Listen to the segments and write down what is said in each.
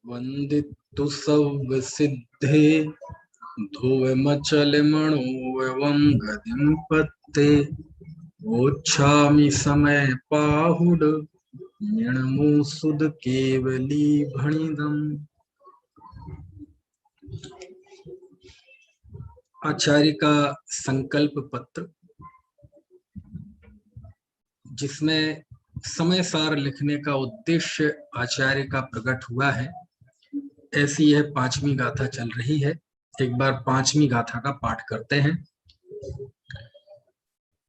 वंदितु सव्य सिद्धे ध्रुवमचल मणोवं गतिं पत्ते वोच्छामि समय पाहुड निर्णमो सुद केवली भणिदम्। आचार्य का संकल्प पत्र, जिसमें समय सार लिखने का उद्देश्य आचार्य का प्रकट हुआ है। ऐसी यह पांचवी गाथा चल रही है। एक बार पांचवी गाथा का पाठ करते हैं।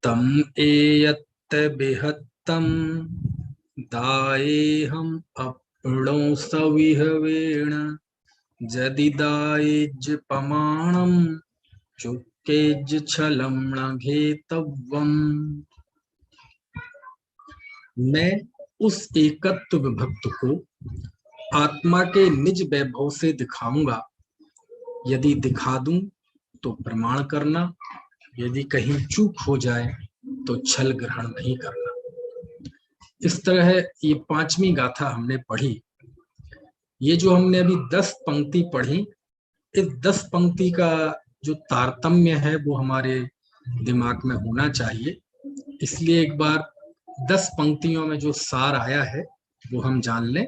तम एयत्त बेहत्तम दाएहम अप्रणो सविहवेण जदिदायेज पमाणम चुक्केज छलम घेतव्वम। मैं उस एकत्व विभक्त को आत्मा के निज वैभव से दिखाऊंगा। यदि दिखा दूं तो प्रमाण करना, यदि कहीं चूक हो जाए तो छल ग्रहण नहीं करना। इस तरह ये पांचवी गाथा हमने पढ़ी। ये जो हमने अभी 10 पंक्ति पढ़ी, इस 10 पंक्ति का जो तारतम्य है वो हमारे दिमाग में होना चाहिए। इसलिए एक बार 10 पंक्तियों में जो सार आया है वो हम जान लें।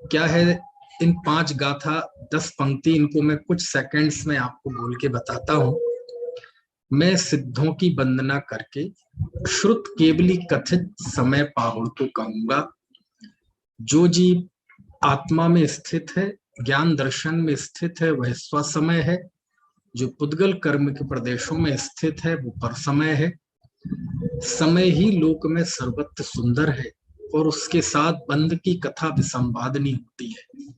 क्या है इन 5 गाथा 10 पंक्ति, इनको मैं कुछ सेकंड्स में आपको बोल के बताता हूं। मैं सिद्धों की वंदना करके श्रुत केवली कथित समय पाहुड़ को कहूंगा। जो जीव आत्मा में स्थित है, ज्ञान दर्शन में स्थित है, वह स्वसमय है। जो पुद्गल कर्म के प्रदेशों में स्थित है वो परसमय है। समय ही लोक में सर्वत्र सुंदर है और उसके साथ बंध की कथा विसंवादनी होती है।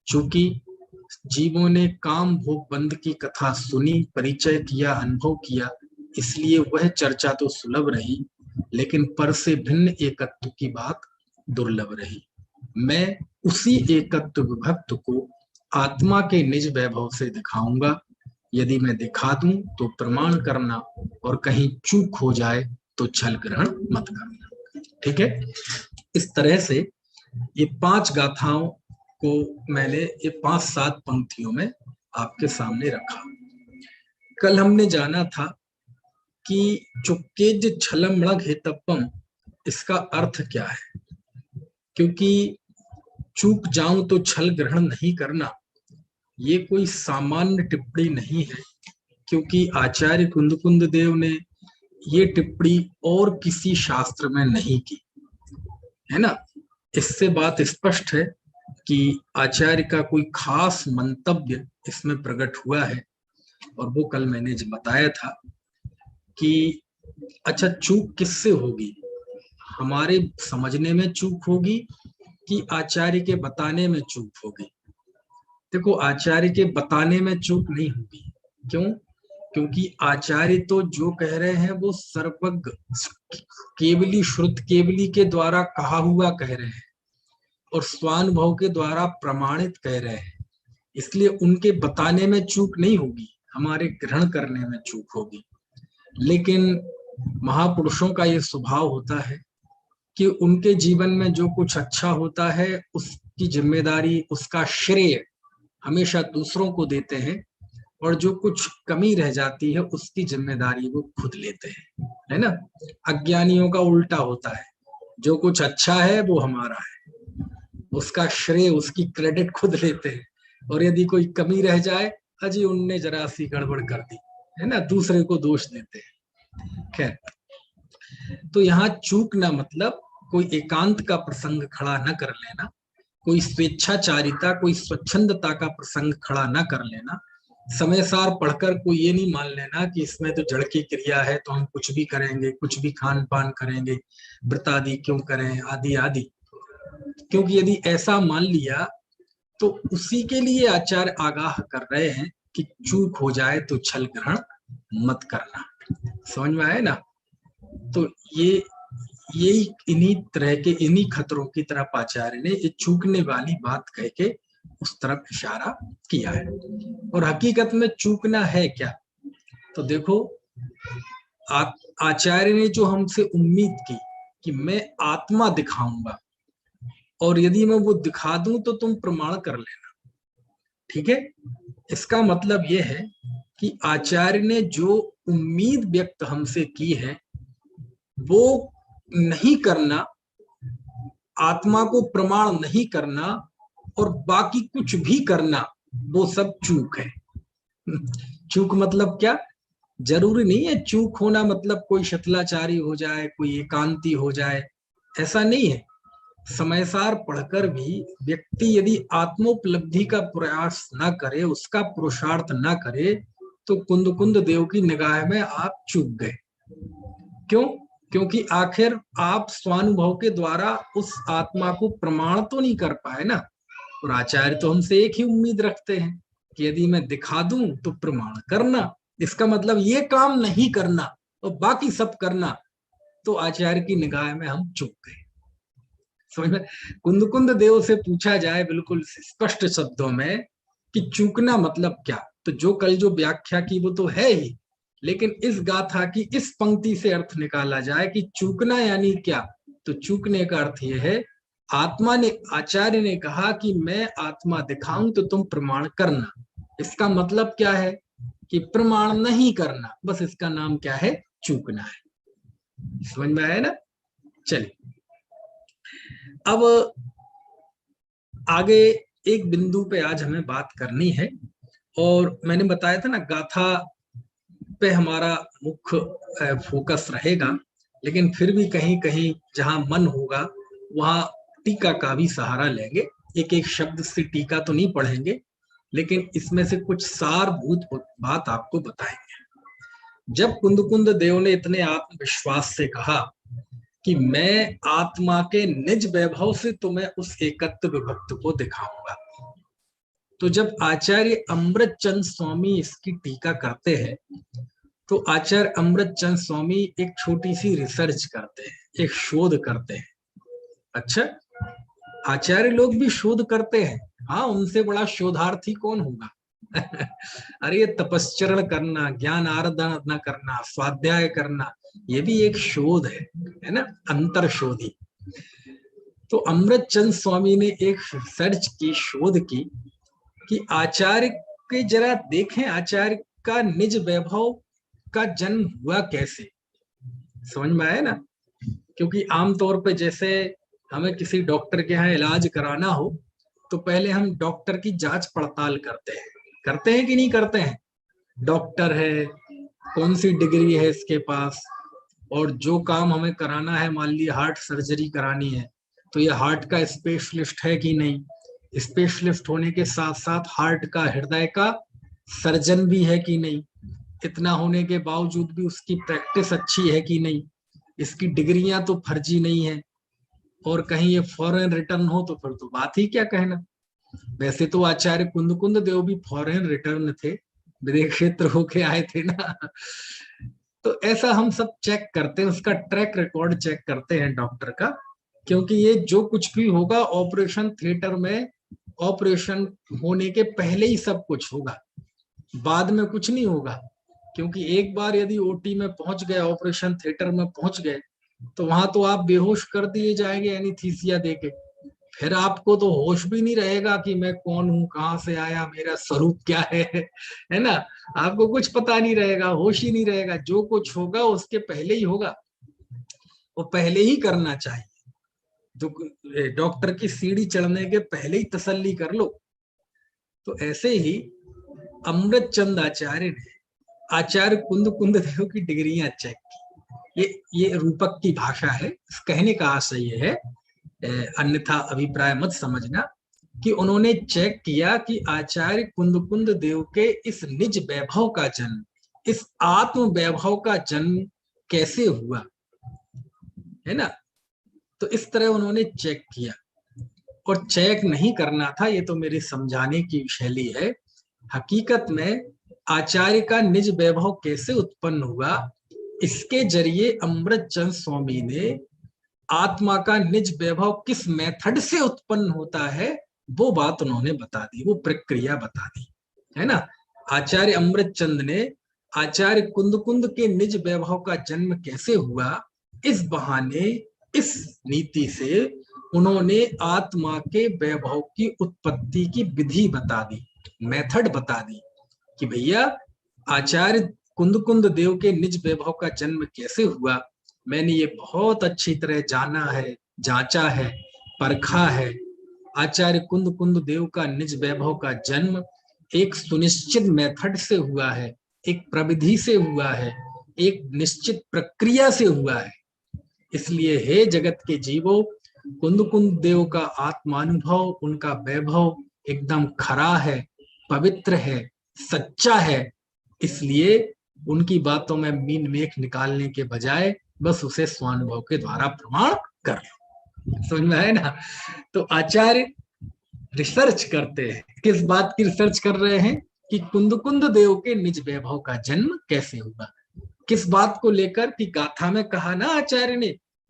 चूंकि जीवों ने काम भोग बंध की कथा सुनी, परिचय किया, अनुभव किया, इसलिए वह चर्चा तो सुलभ रही, लेकिन पर से भिन्न एकत्व की बात दुर्लभ रही। मैं उसी एकत्व विभक्त को आत्मा के निज वैभव से दिखाऊंगा। यदि मैं दिखा दूं तो प्रमाण करना, और कहीं चूक हो जाए तो छल ग्रहण मत करना। ठीक है। इस तरह से ये 5 गाथाओं को मैंने ये 5-7 पंक्तियों में आपके सामने रखा। कल हमने जाना था कि चुक्केज छलम घेतप्पम, इसका अर्थ क्या है। क्योंकि चूक जाऊं तो छल ग्रहण नहीं करना, ये कोई सामान्य टिप्पणी नहीं है। क्योंकि आचार्य कुंद देव ने ये टिप्पणी और किसी शास्त्र में नहीं की है ना। इससे बात स्पष्ट है कि आचार्य का कोई खास मंतव्य इसमें प्रकट हुआ है। और वो कल मैंने जो बताया था कि अच्छा, चूक किससे होगी, हमारे समझने में चूक होगी कि आचार्य के बताने में चूक होगी। देखो, आचार्य के बताने में चूक नहीं होगी। क्यों? क्योंकि आचार्य तो जो कह रहे हैं वो सर्वज्ञ केवली श्रुत केवली के द्वारा कहा हुआ कह रहे हैं और स्वानुभव के द्वारा प्रमाणित कह रहे हैं। इसलिए उनके बताने में चूक नहीं होगी, हमारे ग्रहण करने में चूक होगी। लेकिन महापुरुषों का ये स्वभाव होता है कि उनके जीवन में जो कुछ अच्छा होता है उसकी जिम्मेदारी, उसका श्रेय हमेशा दूसरों को देते हैं, और जो कुछ कमी रह जाती है उसकी जिम्मेदारी वो खुद लेते हैं, है ना। अज्ञानियों का उल्टा होता है, जो कुछ अच्छा है वो हमारा है, उसका श्रेय, उसकी क्रेडिट खुद लेते हैं, और यदि कोई कमी रह जाए, अजी उनने जरा सी गड़बड़ कर दी, है ना, दूसरे को दोष देते हैं। खैर, तो यहाँ चूकना मतलब कोई एकांत का प्रसंग खड़ा न कर लेना, कोई स्वेच्छाचारिता, कोई स्वच्छंदता का प्रसंग खड़ा न कर लेना, समय सार पढ़कर कोई ये नहीं मान लेना कि इसमें तो जड़ की क्रिया है तो हम कुछ भी करेंगे, कुछ भी खान पान करेंगे, व्रत आदि क्यों करें, आदि आदि। क्योंकि यदि ऐसा मान लिया तो उसी के लिए आचार्य आगाह कर रहे हैं कि चूक हो जाए तो छल ग्रहण मत करना। समझ में आए ना? तो ये यही इन्हीं तरह के, इन्हीं खतरों की तरफ आचार्य ने ये चूकने वाली बात कह के उस तरफ इशारा किया है। और हकीकत में चूकना है क्या? तो देखो, आचार्य ने जो हमसे उम्मीद की कि मैं आत्मा दिखाऊंगा, और यदि मैं वो दिखा दूं तो तुम प्रमाण कर लेना, ठीक है? इसका मतलब यह है कि आचार्य ने जो उम्मीद व्यक्त हमसे की है वो नहीं करना, आत्मा को प्रमाण नहीं करना और बाकी कुछ भी करना, वो सब चूक है। चूक मतलब क्या? जरूरी नहीं है चूक होना मतलब कोई शतलाचारी हो जाए, कोई एकांती हो जाए, ऐसा नहीं है। समयसार पढ़कर भी व्यक्ति यदि आत्मोपलब्धि का प्रयास ना करे, उसका पुरुषार्थ ना करे, तो कुंद कुंद देव की निगाह में आप चूक गए। क्यों? क्योंकि आखिर आप स्वानुभव के द्वारा उस आत्मा को प्रमाण तो नहीं कर पाए ना। और आचार्य तो हमसे एक ही उम्मीद रखते हैं कि यदि मैं दिखा दूं तो प्रमाण करना। इसका मतलब ये काम नहीं करना और बाकी सब करना, तो आचार्य की निगाह में हम चूक गए। समझ में? कुंद कुंद देव से पूछा जाए बिल्कुल स्पष्ट शब्दों में कि चूकना मतलब क्या, तो जो कल जो व्याख्या की वो तो है ही, लेकिन इस गाथा की इस पंक्ति से अर्थ निकाला जाए कि चूकना यानी क्या, तो चूकने का अर्थ यह है, आत्मा ने, आचार्य ने कहा कि मैं आत्मा दिखाऊं तो तुम प्रमाण करना। इसका मतलब क्या है? कि प्रमाण नहीं करना, बस इसका नाम क्या है? चूकना है। समझ में आया ना? चलिए, अब आगे एक बिंदु पे आज हमें बात करनी है। और मैंने बताया था ना, गाथा पे हमारा मुख्य फोकस रहेगा, लेकिन फिर भी कहीं कहीं जहां मन होगा वहां टीका का भी सहारा लेंगे। एक एक शब्द से टीका तो नहीं पढ़ेंगे, लेकिन इसमें से कुछ सारभूत बात आपको बताएंगे। जब कुंद कुंद देव ने इतने आत्मविश्वास से कहा कि मैं आत्मा के निज वैभव से तुम्हें उस एकत्व विभक्त को दिखाऊंगा, तो जब आचार्य अमृत चंद स्वामी इसकी टीका करते हैं, तो आचार्य अमृत चंद स्वामी एक छोटी सी रिसर्च करते हैं, एक शोध करते हैं। अच्छा, आचार्य लोग भी शोध करते हैं, हाँ, उनसे बड़ा शोधार्थी कौन होगा? अरे ये तपश्चरण करना, ज्ञान आराधना करना, स्वाध्याय करना, ये भी एक शोध है ना, अंतर शोधी। तो अमृत चंद स्वामी ने एक रिसर्च की, शोध की कि आचार्य के जरा देखें, आचार्य का निज वैभव का जन्म हुआ कैसे। समझ में आया ना? क्योंकि आमतौर पे जैसे हमें किसी डॉक्टर के यहाँ इलाज कराना हो तो पहले हम डॉक्टर की जांच पड़ताल करते हैं कि नहीं करते हैं? डॉक्टर है, कौन सी डिग्री है इसके पास, और जो काम हमें कराना है, मान लीजिए हार्ट सर्जरी करानी है, तो ये हार्ट का स्पेशलिस्ट है कि नहीं, स्पेशलिस्ट होने के साथ साथ हार्ट का, हृदय का सर्जन भी है कि नहीं, इतना होने के बावजूद भी उसकी प्रैक्टिस अच्छी है कि नहीं, इसकी डिग्रियां तो फर्जी नहीं है, और कहीं ये फॉरेन रिटर्न हो तो फिर तो बात ही क्या कहना। वैसे तो आचार्य कुंद कुंद देव भी फॉरेन रिटर्न थे, विदेश क्षेत्र होके आए थे ना। तो ऐसा हम सब चेक करते हैं, उसका ट्रैक रिकॉर्ड चेक करते हैं डॉक्टर का, क्योंकि ये जो कुछ भी होगा ऑपरेशन थिएटर में, ऑपरेशन होने के पहले ही सब कुछ होगा, बाद में कुछ नहीं होगा। क्योंकि एक बार यदि ओटी में पहुंच गए, ऑपरेशन थिएटर में पहुंच गए, तो वहां तो आप बेहोश कर दिए जाएंगे एनीस्थीसिया देके, फिर आपको तो होश भी नहीं रहेगा कि मैं कौन हूँ, कहाँ से आया, मेरा स्वरूप क्या है ना? आपको कुछ पता नहीं रहेगा, होश ही नहीं रहेगा, जो कुछ होगा उसके पहले ही होगा, वो पहले ही करना चाहिए। जो डॉक्टर की सीढ़ी चढ़ने के पहले ही तसल्ली कर लो। तो ऐसे ही अमृत चंद आचार्य ने आचार्य कुंद कुंद देव की डिग्रियां चेक की। ये रूपक की भाषा है, कहने का आशय ये है, अन्यथा अभिप्राय मत समझना। कि उन्होंने चेक किया कि आचार्य कुंद देव के इस निज वैभव का जन्म, इस आत्म वैभव का जन्म कैसे हुआ, है ना। तो इस तरह उन्होंने चेक किया, और चेक नहीं करना था, ये तो मेरी समझाने की शैली है। हकीकत में आचार्य का निज वैभव कैसे उत्पन्न हुआ, इसके जरिए अमृतचंद स्वामी ने आत्मा का निज वैभव किस मेथड से उत्पन्न होता है वो बात उन्होंने बता दी, वो प्रक्रिया बता दी, है ना। आचार्य अमृतचंद ने आचार्य कुंद के निज वैभव का जन्म कैसे हुआ, इस बहाने, इस नीति से उन्होंने आत्मा के वैभव की उत्पत्ति की विधि बता दी, मेथड बता दी कि भैया आचार्य कुंद देव के निज वैभव का जन्म कैसे हुआ। मैंने ये बहुत अच्छी तरह जाना है, जांचा है, परखा है। आचार्य कुंद देव का निज वैभव का जन्म एक सुनिश्चित मेथड से हुआ है, एक प्रविधि से हुआ है, एक निश्चित प्रक्रिया से हुआ है। इसलिए हे जगत के जीवों, कुंद देव का आत्मानुभव, उनका वैभव एकदम खरा है, पवित्र है, सच्चा है। इसलिए उनकी बातों में मीन मेख निकालने के बजाय बस उसे स्वानुभव के द्वारा प्रमाण कर लो। समझ में है ना। तो आचार्य रिसर्च करते हैं, किस बात की रिसर्च कर रहे हैं कि कुंद देव के निज वैभव का जन्म कैसे हुआ। किस बात को लेकर कि गाथा में कहा ना आचार्य ने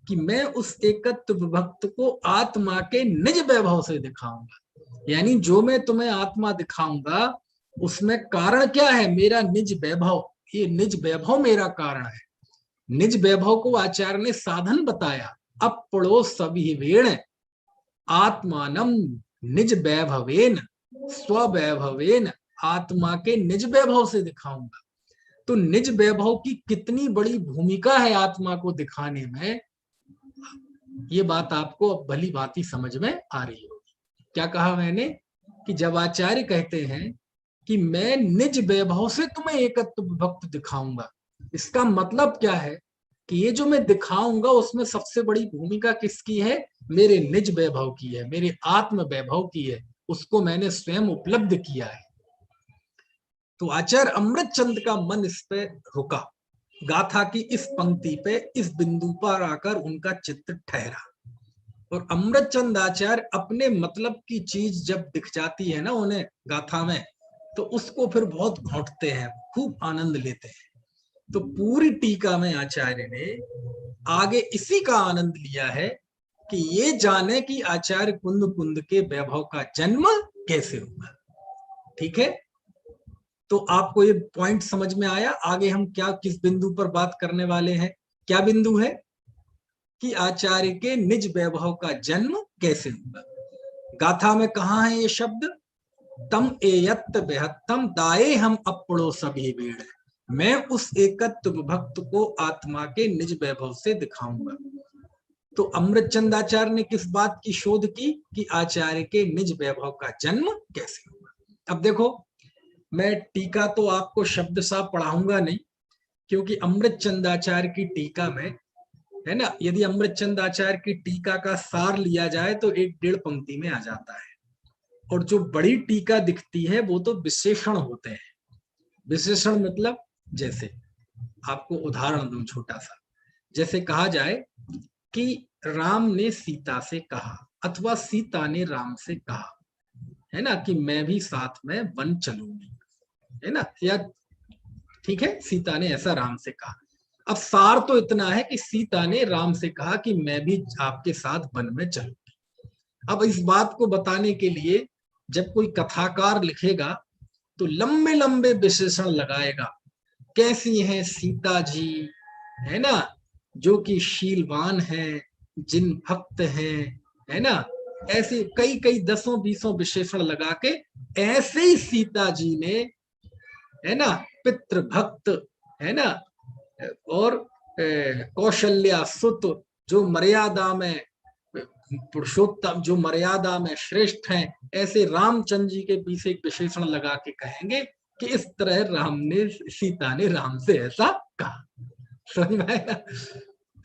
कि मैं उस एकत्व विभक्त को आत्मा के निज वैभव से दिखाऊंगा, यानी जो मैं तुम्हें आत्मा दिखाऊंगा उसमें कारण क्या है, मेरा निज वैभव। ये निज वैभव मेरा कारण है। निज वैभव को आचार्य ने साधन बताया, अपड़ो सभी वेण आत्मानम निज वैभवेन स्ववैभवेन, आत्मा के निज वैभव से दिखाऊंगा। तो निज वैभव की कितनी बड़ी भूमिका है आत्मा को दिखाने में, ये बात आपको अब भली भांति समझ में आ रही होगी। क्या कहा मैंने कि जब आचार्य कहते हैं कि मैं निज वैभव से तुम्हें एकत्व विभक्त दिखाऊंगा, इसका मतलब क्या है कि ये जो मैं दिखाऊंगा उसमें सबसे बड़ी भूमिका किसकी है, मेरे निज वैभव की है, मेरे आत्म वैभव की है, उसको मैंने स्वयं उपलब्ध किया है। तो आचार्य अमृतचंद का मन इस पे रुका, गाथा की इस पंक्ति पे, इस बिंदु पर आकर उनका चित्त ठहरा। और अमृतचंद आचार्य अपने मतलब की चीज जब दिख जाती है ना उन्हें गाथा में, तो उसको फिर बहुत घोंटते हैं, खूब आनंद लेते हैं। तो पूरी टीका में आचार्य ने आगे इसी का आनंद लिया है कि ये जाने कि आचार्य कुंद के वैभव का जन्म कैसे हुआ। ठीक है, तो आपको ये पॉइंट समझ में आया। आगे हम क्या, किस बिंदु पर बात करने वाले हैं, क्या बिंदु है कि आचार्य के निज वैभव का जन्म कैसे हुआ। गाथा में कहा है ये शब्द, तम एयत्त बेहत्तम दाए हम अपड़ो सभी वेड़, मैं उस एकत्व भक्त को आत्मा के निज वैभव से दिखाऊंगा। तो अमृतचंद आचार्य ने किस बात की शोध की कि आचार्य के निज वैभव का जन्म कैसे हुआ। अब देखो, मैं टीका तो आपको शब्द सा पढ़ाऊंगा नहीं, क्योंकि अमृतचंद आचार्य की टीका में, है ना, यदि अमृतचंद आचार्य की टीका का सार लिया जाए तो 1-1.5 पंक्ति में आ जाता है। और जो बड़ी टीका दिखती है वो तो विशेषण होते हैं। विशेषण मतलब, जैसे आपको उदाहरण दूं छोटा सा, जैसे कहा जाए कि राम ने सीता से कहा, अथवा सीता ने राम से कहा, है ना, कि मैं भी साथ में वन चलूंगी, है ना, या ठीक है, सीता ने ऐसा राम से कहा। अब सार तो इतना है कि सीता ने राम से कहा कि मैं भी आपके साथ वन में चलूंगी। अब इस बात को बताने के लिए जब कोई कथाकार लिखेगा तो लंबे लंबे विशेषण लगाएगा, कैसी हैं सीता जी, है ना, जो कि शीलवान है, जिन भक्त है ना, ऐसे कई कई 10-20 विशेषण लगा के ऐसे ही सीता जी ने, है ना, पितृभक्त, है ना, और कौशल्या सुत, जो मर्यादा में पुरुषोत्तम, जो मर्यादा में श्रेष्ठ हैं, ऐसे रामचंद्र जी के पीछे एक विशेषण लगा के कहेंगे कि इस तरह सीता ने राम से ऐसा कहा। समझ में आया।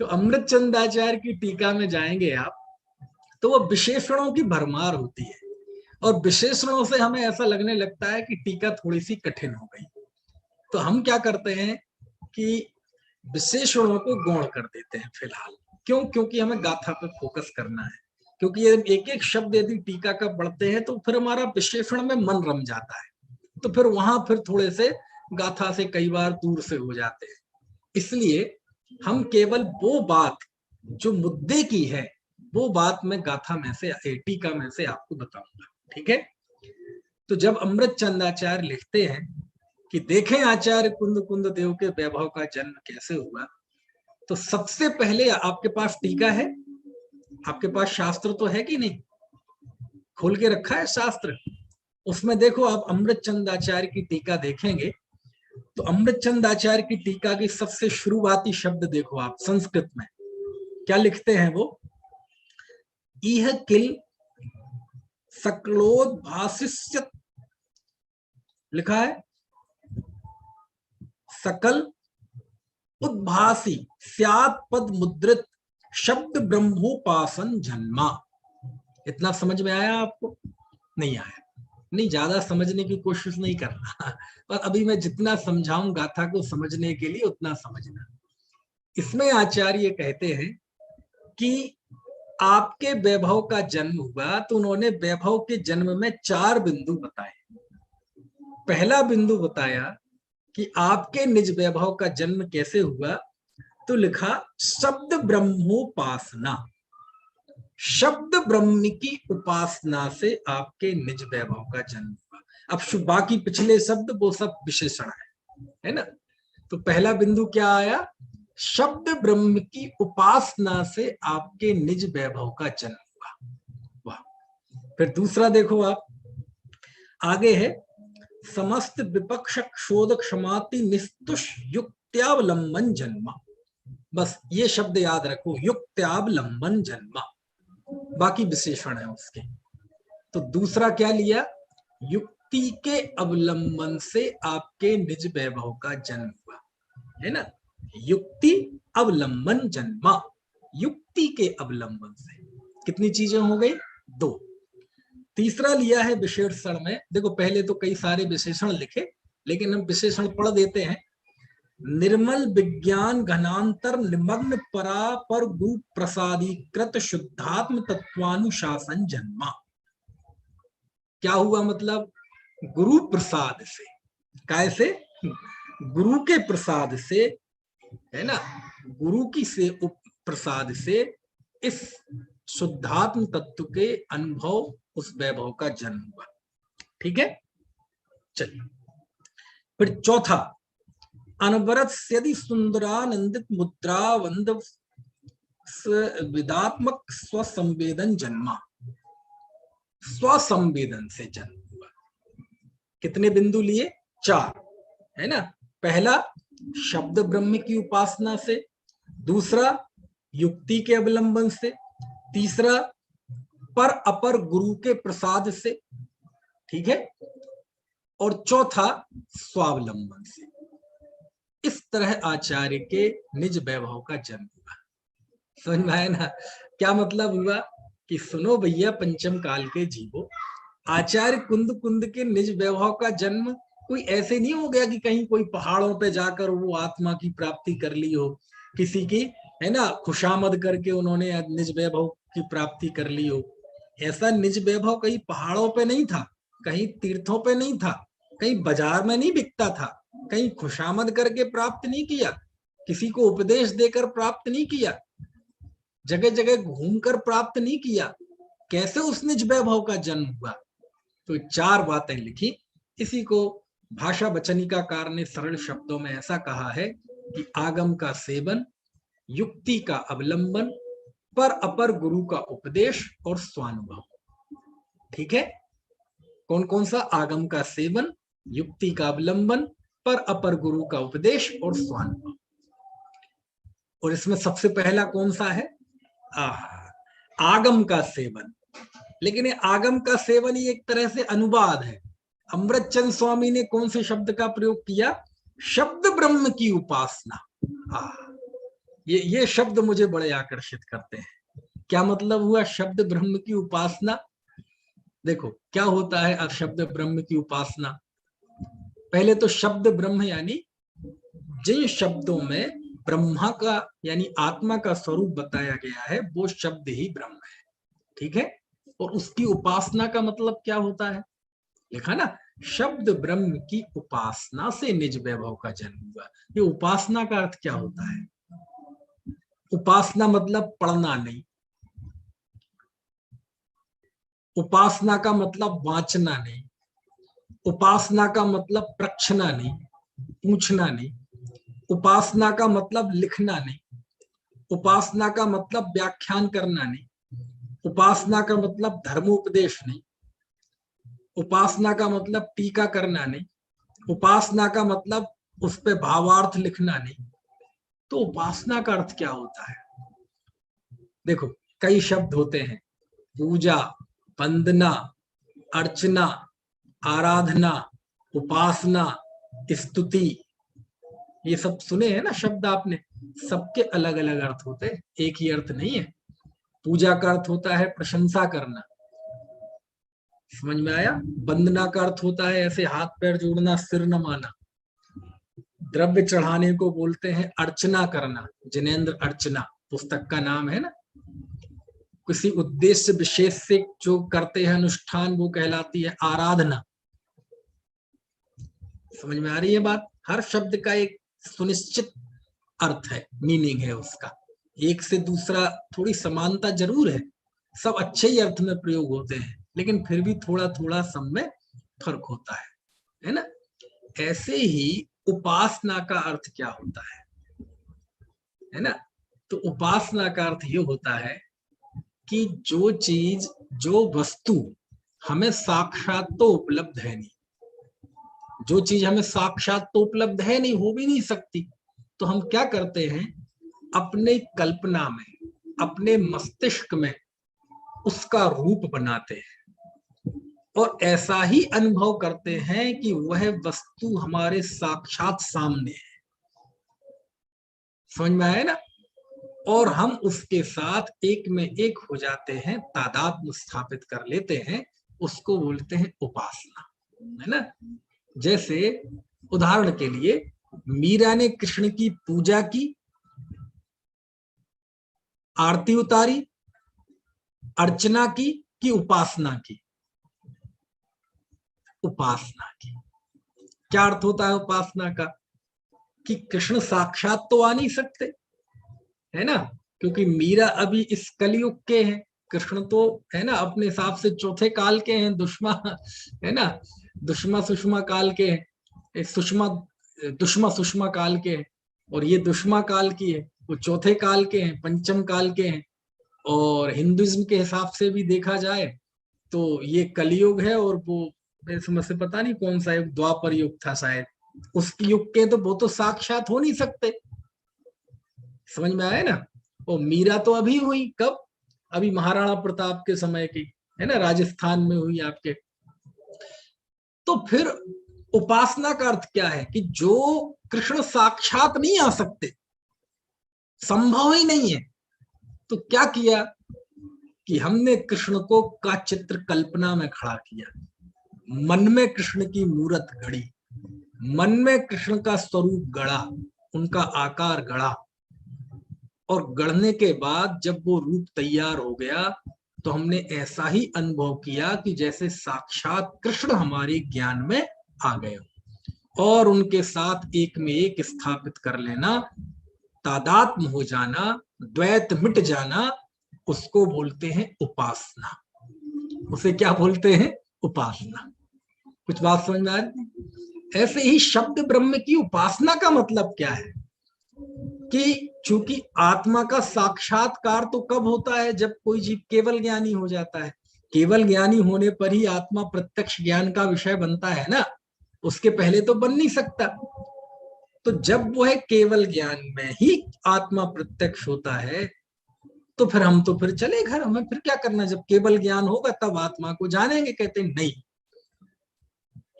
तो अमृतचंद आचार्य की टीका में जाएंगे आप तो वो विशेषणों की भरमार होती है, और विशेषणों से हमें ऐसा लगने लगता है कि टीका थोड़ी सी कठिन हो गई। तो हम क्या करते हैं कि विशेषणों को गौण कर देते हैं फिलहाल। क्यों? क्योंकि हमें गाथा पे फोकस करना है। क्योंकि ये एक एक शब्द यदि टीका का पढ़ते हैं तो फिर हमारा विशेषण में मन रम जाता है, तो फिर वहां फिर थोड़े से गाथा से कई बार दूर से हो जाते हैं। इसलिए हम केवल वो बात जो मुद्दे की है वो बात मैं गाथा में से, टीका में से आपको बताऊंगा। ठीक है? तो जब अमृत चंदाचार्य लिखते हैं कि देखें आचार्य कुंद कुंद देव के वैभव का जन्म कैसे हुआ, तो सबसे पहले आपके पास टीका है, आपके पास शास्त्र तो है कि नहीं? खोल के रखा है शास्त्र, उसमें देखो आप अमृत चंदाचार्य की टीका देखेंगे तो अमृत चंदाचार्य की टीका की सबसे शुरुआती शब्द देखो आप, संस्कृत में क्या लिखते हैं वो, इह किल सकलोद्भासिष्यत्, लिखा है सकल उद्भासी स्यात् पद मुद्रित शब्द ब्रह्मोपासन जन्मा। इतना समझ में आया आपको? नहीं आया? नहीं, ज्यादा समझने की कोशिश नहीं करना, पर अभी मैं जितना समझाऊं गाथा को समझने के लिए उतना समझना। इसमें आचार्य कहते हैं कि आपके वैभव का जन्म हुआ, तो उन्होंने वैभव के जन्म में 4 बिंदु बताए। पहला बिंदु बताया कि आपके निज वैभव का जन्म कैसे हुआ, तो लिखा शब्द ब्रह्मोपासना, शब्द ब्रह्म की उपासना से आपके निज वैभव का जन्म हुआ। अब बाकी पिछले शब्द वो सब विशेषण है ना? तो पहला बिंदु क्या आया, शब्द ब्रह्म की उपासना से आपके निज वैभव का जन्म हुआ। वाह। फिर दूसरा देखो आप, आगे है समस्त विपक्ष क्षोध क्षमाति निस्तुष युक्त्यावलंबन जन्मा। बस ये शब्द याद रखो, युक्त्यावलंबन जन्मा, बाकी विशेषण है उसके। तो दूसरा क्या लिया, युक्ति के अवलंबन से आपके निज वैभव का जन्म हुआ, है ना? युक्ति अवलंबन जन्मा, युक्ति के अवलंबन से कितनी चीजें हो गई? 2। तीसरा लिया है विशेषण में, देखो पहले तो कई सारे विशेषण लिखे, लेकिन हम विशेषण पढ़ देते हैं। निर्मल विज्ञान घनांतर निमग्न परापर गुरु प्रसादीकृत शुद्धात्म तत्वानुशासन जन्मा। क्या हुआ? मतलब गुरु प्रसाद से, कैसे? गुरु के प्रसाद से, है ना, गुरु की से प्रसाद से इस शुद्धात्म तत्व के अनुभव, उस वैभव का जन्म हुआ। ठीक है? चलिए फिर चौथा, अनवरत यदि सुंदरानंदित मुद्रावंद विदात्मक स्वसंवेदन जन्मा, स्वसंवेदन से जन्म हुआ। कितने बिंदु लिए? 4, है ना? पहला शब्द ब्रह्म की उपासना से, दूसरा युक्ति के अवलंबन से, तीसरा पर अपर गुरु के प्रसाद से, ठीक है, और चौथा स्वावलंबन से। इस तरह आचार्य के निज वैभव का जन्म हुआ। समझ में आया ना? क्या मतलब हुआ कि सुनो भैया पंचम काल के जीवो, आचार्य कुंद कुंद के निज वैभव का जन्म कोई ऐसे नहीं हो गया कि कहीं कोई पहाड़ों पे जाकर वो आत्मा की प्राप्ति कर ली हो, किसी की, है ना, खुशामद करके उन्होंने निज वैभव की प्राप्ति कर ली हो। ऐसा निज वैभव कहीं पहाड़ों पे नहीं था, कहीं तीर्थों पे नहीं था, कहीं बाजार में नहीं बिकता था, कहीं खुशामद करके प्राप्त नहीं किया, किसी को उपदेश देकर प्राप्त नहीं किया, जगह जगह घूमकर प्राप्त नहीं किया। कैसे उस निज वैभव का जन्म हुआ? तो 4 बातें लिखी। इसी को भाषा वचनिकाकार ने सरल शब्दों में ऐसा कहा है कि आगम का सेवन, युक्ति का अवलंबन, पर अपर गुरु का उपदेश और स्वानुभव। ठीक है? कौन कौन सा? आगम का सेवन, युक्ति का अवलंबन, पर अपर गुरु का उपदेश और स्वानुभव। और इसमें सबसे पहला कौन सा है? आगम का सेवन। लेकिन ये आगम का सेवन ही एक तरह से अनुवाद है। अमृतचंद स्वामी ने कौन से शब्द का प्रयोग किया? शब्द ब्रह्म की उपासना। ये शब्द मुझे बड़े आकर्षित करते हैं। क्या मतलब हुआ शब्द ब्रह्म की उपासना? देखो क्या होता है अब शब्द ब्रह्म की उपासना। पहले तो शब्द ब्रह्म यानी जिन शब्दों में ब्रह्मा का यानी आत्मा का स्वरूप बताया गया है वो शब्द ही ब्रह्म है, ठीक है। और उसकी उपासना का मतलब क्या होता है, लिखा ना, शब्द ब्रह्म की उपासना से निज वैभव का जन्म हुआ। ये उपासना का अर्थ क्या होता है? उपासना मतलब पढ़ना नहीं, उपासना का मतलब वांचना नहीं, उपासना का मतलब प्रक्षना नहीं, पूछना नहीं, उपासना का मतलब लिखना नहीं, उपासना का मतलब व्याख्यान करना नहीं, उपासना का मतलब धर्मोपदेश नहीं, उपासना का मतलब टीका करना नहीं, उपासना का मतलब उस पे भावार्थ लिखना नहीं। तो उपासना का अर्थ क्या होता है? देखो कई शब्द होते हैं, पूजा, वंदना, अर्चना, आराधना, उपासना, स्तुति, ये सब सुने हैं ना शब्द आपने। सबके अलग अलग अर्थ होते हैं, एक ही अर्थ नहीं है। पूजा का अर्थ होता है प्रशंसा करना, समझ में आया। वंदना का अर्थ होता है ऐसे हाथ पैर जोड़ना, सिर नमाना। द्रव्य चढ़ाने को बोलते हैं अर्चना करना, जिनेन्द्र अर्चना पुस्तक का नाम है ना। किसी उद्देश्य विशेष से जो करते हैं अनुष्ठान वो कहलाती है आराधना। समझ में आ रही है बात? हर शब्द का एक सुनिश्चित अर्थ है, मीनिंग है उसका, एक से दूसरा थोड़ी समानता जरूर है, सब अच्छे ही अर्थ में प्रयोग होते हैं, लेकिन फिर भी थोड़ा थोड़ा सब में फर्क होता है ना। ऐसे ही उपासना का अर्थ क्या होता है ना। तो उपासना का अर्थ ये होता है कि जो चीज, जो वस्तु हमें साक्षात तो उपलब्ध है नहीं, जो चीज हमें साक्षात तो उपलब्ध है नहीं, हो भी नहीं सकती, तो हम क्या करते हैं, अपने कल्पना में, अपने मस्तिष्क में उसका रूप बनाते हैं और ऐसा ही अनुभव करते हैं कि वह वस्तु हमारे साक्षात सामने है। समझ में आया ना। और हम उसके साथ एक में एक हो जाते हैं, तादात्म्य स्थापित कर लेते हैं, उसको बोलते हैं उपासना, है ना। जैसे उदाहरण के लिए मीरा ने कृष्ण की पूजा की, आरती उतारी, अर्चना की कि उपासना की? उपासना की। क्या अर्थ होता है उपासना का? कि कृष्ण साक्षात तो आ नहीं सकते, है ना, क्योंकि मीरा अभी इस कलयुग के हैं, कृष्ण तो है ना अपने हिसाब से चौथे काल के हैं, दुष्मा, है ना, दुष्मा सुषमा काल के हैं, सुषमा दुष्मा सुषमा काल के हैं, और ये दुष्मा काल की है, वो चौथे काल के हैं, पंचम काल के हैं। और हिंदुइज्म के हिसाब से भी देखा जाए तो ये कलयुग है, और वो मेरे समझ से पता नहीं कौन सा युग, द्वापर युग था शायद, उस युग के, तो वो तो साक्षात हो नहीं सकते। समझ में आया ना। और मीरा तो अभी हुई कब, अभी महाराणा प्रताप के समय की, है ना, राजस्थान में हुई आपके। तो फिर उपासना का अर्थ क्या है कि जो कृष्ण साक्षात नहीं आ सकते, संभव ही नहीं है, तो क्या किया कि हमने कृष्ण को का चित्र कल्पना में खड़ा किया, मन में कृष्ण की मूर्त गढ़ी, मन में कृष्ण का स्वरूप गढ़ा, उनका आकार गढ़ा, और गढ़ने के बाद जब वो रूप तैयार हो गया तो हमने ऐसा ही अनुभव किया कि जैसे साक्षात कृष्ण हमारे ज्ञान में आ गए, और उनके साथ एक में एक स्थापित कर लेना, तादात्म्य हो जाना, द्वैत मिट जाना, उसको बोलते हैं उपासना। उसे क्या बोलते हैं? उपासना। कुछ बात समझ में आ रही? ऐसे ही शब्द ब्रह्म की उपासना का मतलब क्या है कि चूंकि आत्मा का साक्षात्कार तो कब होता है, जब कोई जीव केवल ज्ञानी हो जाता है। केवल ज्ञानी होने पर ही आत्मा प्रत्यक्ष ज्ञान का विषय बनता है ना, उसके पहले तो बन नहीं सकता। तो जब वह केवल ज्ञान में ही आत्मा प्रत्यक्ष होता है, तो फिर हम तो फिर चले घर, हमें फिर क्या करना, जब केवल ज्ञान होगा तब आत्मा को जानेंगे। कहते हैं नहीं,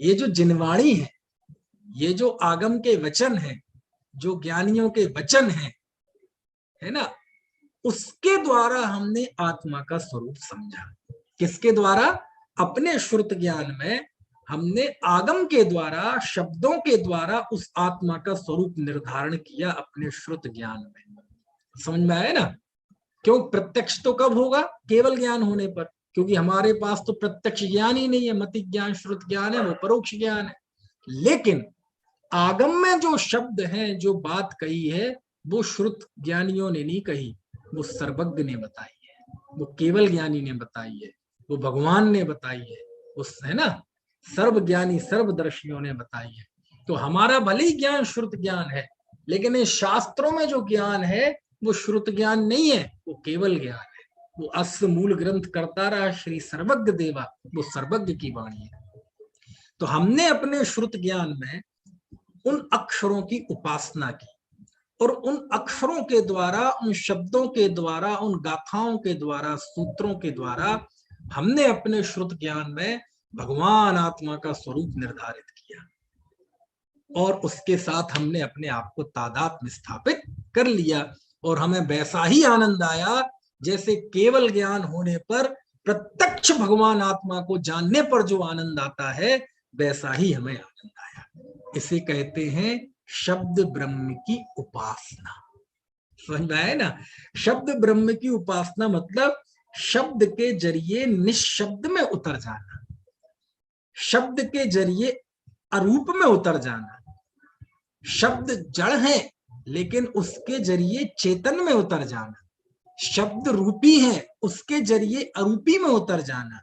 ये जो जिनवाणी है, ये जो आगम के वचन है, जो ज्ञानियों के वचन है ना, उसके द्वारा हमने आत्मा का स्वरूप समझा। किसके द्वारा? अपने श्रुत ज्ञान में हमने आगम के द्वारा, शब्दों के द्वारा उस आत्मा का स्वरूप निर्धारण किया अपने श्रुत ज्ञान में। समझ में आया ना? क्यों? प्रत्यक्ष तो कब होगा? केवल ज्ञान होने पर, क्योंकि हमारे पास तो प्रत्यक्ष ज्ञान ही नहीं है, मति ज्ञान श्रुत ज्ञान है, वो परोक्ष ज्ञान है। लेकिन आगम में जो शब्द हैं, जो बात कही है, वो श्रुत ज्ञानियों ने नहीं कही, वो सर्वज्ञ ने बताई है, वो केवल ज्ञानी ने बताई है, वो भगवान ने बताई है, उस है ना, सर्वज्ञानी सर्वदर्शियों ने बताई है। तो हमारा भले ही ज्ञान श्रुत ज्ञान है, लेकिन इस शास्त्रों में जो ज्ञान है वो श्रुत ज्ञान नहीं है, वो केवल ज्ञान है। वो अस्य मूल ग्रंथ करता रहा श्री सर्वज्ञ देवा, वो सर्वज्ञ की वाणी है। तो हमने अपने श्रुत ज्ञान में उन अक्षरों की उपासना की, और उन अक्षरों के द्वारा, उन शब्दों के द्वारा, उन गाथाओं के द्वारा, सूत्रों के द्वारा हमने अपने श्रुत ज्ञान में भगवान आत्मा का स्वरूप निर्धारित किया, और उसके साथ हमने अपने आप को तादात्म्य स्थापित कर लिया। और हमें वैसा ही आनंद आया जैसे केवल ज्ञान होने पर, प्रत्यक्ष भगवान आत्मा को जानने पर जो आनंद आता है, वैसा ही हमें आनंद आया। इसे कहते हैं शब्द ब्रह्म की उपासना। समझ में आया ना? शब्द ब्रह्म की उपासना मतलब शब्द के जरिए निशब्द में उतर जाना, शब्द के जरिए अरूप में उतर जाना। शब्द जड़ है, लेकिन उसके जरिए चेतन में उतर जाना। शब्द रूपी है, उसके जरिए अरूपी में उतर जाना।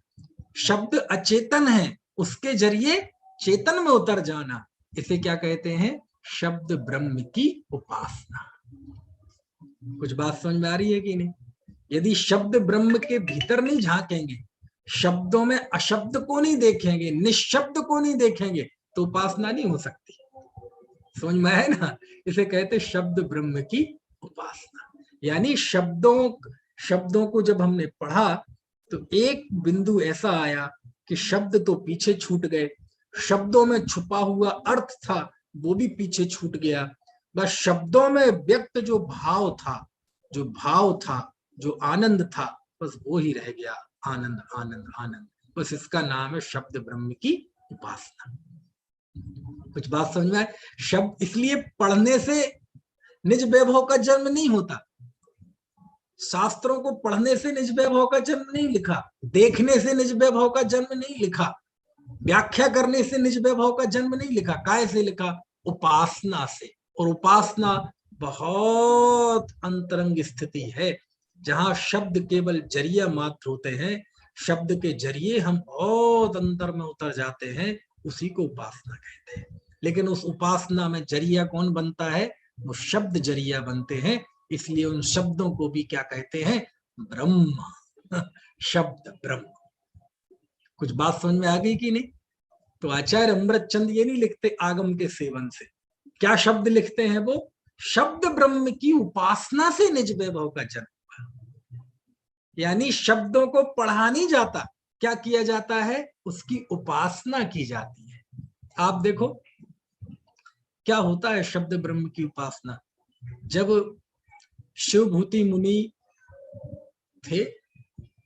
शब्द अचेतन है, उसके जरिए चेतन में उतर जाना। इसे क्या कहते हैं? शब्द ब्रह्म की उपासना। कुछ बात समझ में आ रही है कि नहीं? यदि शब्द ब्रह्म के भीतर नहीं झांकेंगे, शब्दों में अशब्द को नहीं देखेंगे, निशब्द को नहीं देखेंगे, तो उपासना नहीं हो सकती। समझ में आया ना? इसे कहते शब्द ब्रह्म की उपासना। यानी शब्दों को जब हमने पढ़ा तो एक बिंदु ऐसा आया कि शब्द तो पीछे छूट गए, शब्दों में छुपा हुआ अर्थ था वो भी पीछे छूट गया। बस शब्दों में व्यक्त जो भाव था, जो आनंद था, बस वो ही रह गया। आनंद आनंद आनंद, बस इसका नाम है शब्द ब्रह्म की उपासना। कुछ बात समझ में आए? शब्द इसलिए पढ़ने से निज वैभव का जन्म नहीं होता, शास्त्रों को पढ़ने से निज वैभव का जन्म नहीं लिखा, देखने से निज वैभव का जन्म नहीं लिखा, व्याख्या करने से निज वैभव का जन्म नहीं लिखा। काय से लिखा? उपासना से। और उपासना बहुत अंतरंग स्थिति है, जहां शब्द केवल जरिया मात्र होते हैं, शब्द के जरिए हम बहुत अंतर में उतर जाते हैं, उसी को उपासना कहते हैं। लेकिन उस उपासना में जरिया कौन बनता है? वो शब्द जरिया बनते हैं। इसलिए उन शब्दों को भी क्या कहते हैं? ब्रह्म। शब्द ब्रह्म। कुछ बात समझ में आ गई कि नहीं? तो आचार्य अमृतचंद ये नहीं लिखते आगम के सेवन से, क्या शब्द लिखते हैं वो? शब्द ब्रह्म की उपासना से निज वैभव का जन्म। यानी शब्दों को पढ़ा नहीं जाता, क्या किया जाता है? उसकी उपासना की जाती है। आप देखो क्या होता है शब्द ब्रह्म की उपासना। जब शिवभूति मुनि थे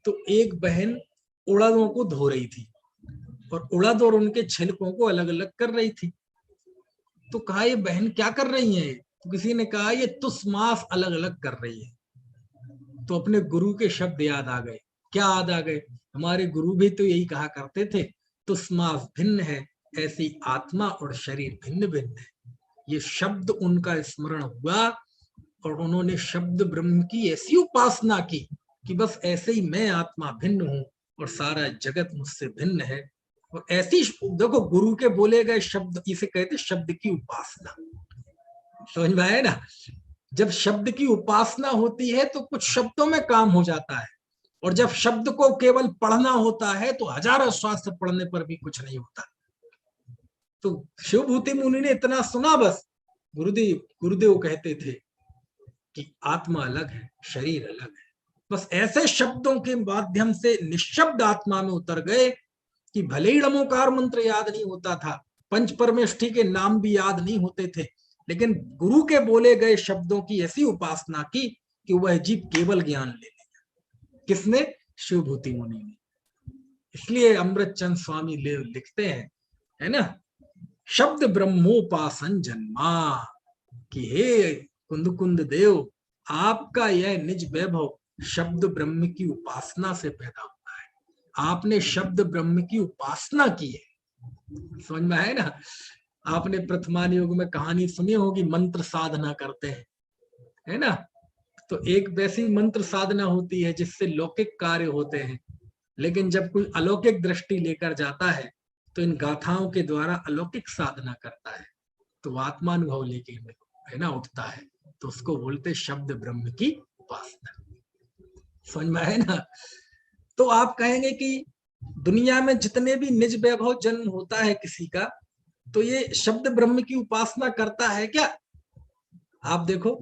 तो एक बहन उड़दों को धो रही थी, और उड़द और उनके छिलकों को अलग अलग कर रही थी। तो कहा ये बहन क्या कर रही है? तो किसी ने कहा ये तुसमास अलग अलग कर रही है। तो अपने गुरु के शब्द याद आ गए। क्या याद आ गए? हमारे गुरु भी तो यही कहा करते थे, तुसमास भिन्न है, ऐसी आत्मा और शरीर भिन्न भिन्न है। ये शब्द उनका स्मरण हुआ, और उन्होंने शब्द ब्रह्म की ऐसी उपासना की कि बस ऐसे ही मैं आत्मा भिन्न हूं और सारा जगत मुझसे भिन्न है। और ऐसी देखो गुरु के बोले गए शब्द, इसे कहते शब्द की उपासना। समझ में आया ना? जब शब्द की उपासना होती है तो कुछ शब्दों में काम हो जाता है, और जब शब्द को केवल पढ़ना होता है तो हजारों शास्त्र पढ़ने पर भी कुछ नहीं होता। तो शिवभूति मुनि ने इतना सुना, बस गुरुदेव कहते थे कि आत्मा अलग है, शरीर अलग है। बस ऐसे शब्दों के माध्यम से निशब्द आत्मा में उतर गए कि भले ही णमोकार मंत्र याद नहीं होता था, पंच परमेष्ठी के नाम भी याद नहीं होते थे, लेकिन गुरु के बोले गए शब्दों की ऐसी उपासना की कि वह जीव केवल ज्ञान ले लिया। किसने? शिवभूति मुनि ने। इसलिए अमृतचंद स्वामी लिखते हैं, है ना, शब्द ब्रह्मोपासन जन्मा, कि हे कुंद कुंद देव, आपका यह निज वैभव शब्द ब्रह्म की उपासना से पैदा हुआ है। आपने शब्द ब्रह्म की उपासना की है। समझ में है ना। आपने प्रथमान युग में कहानी सुनी होगी, मंत्र साधना करते हैं, है ना। तो एक वैसी मंत्र साधना होती है जिससे लौकिक कार्य होते हैं, लेकिन जब कोई अलौकिक दृष्टि लेकर जाता है तो इन गाथाओं के द्वारा अलौकिक साधना करता है, तो आत्मानुभव लेके, है ना, उठता है, तो उसको बोलते शब्द ब्रह्म की उपासना। समझ में है ना। तो आप कहेंगे कि दुनिया में जितने भी निज वैभव जन्म होता है किसी का, तो ये शब्द ब्रह्म की उपासना करता है क्या? आप देखो,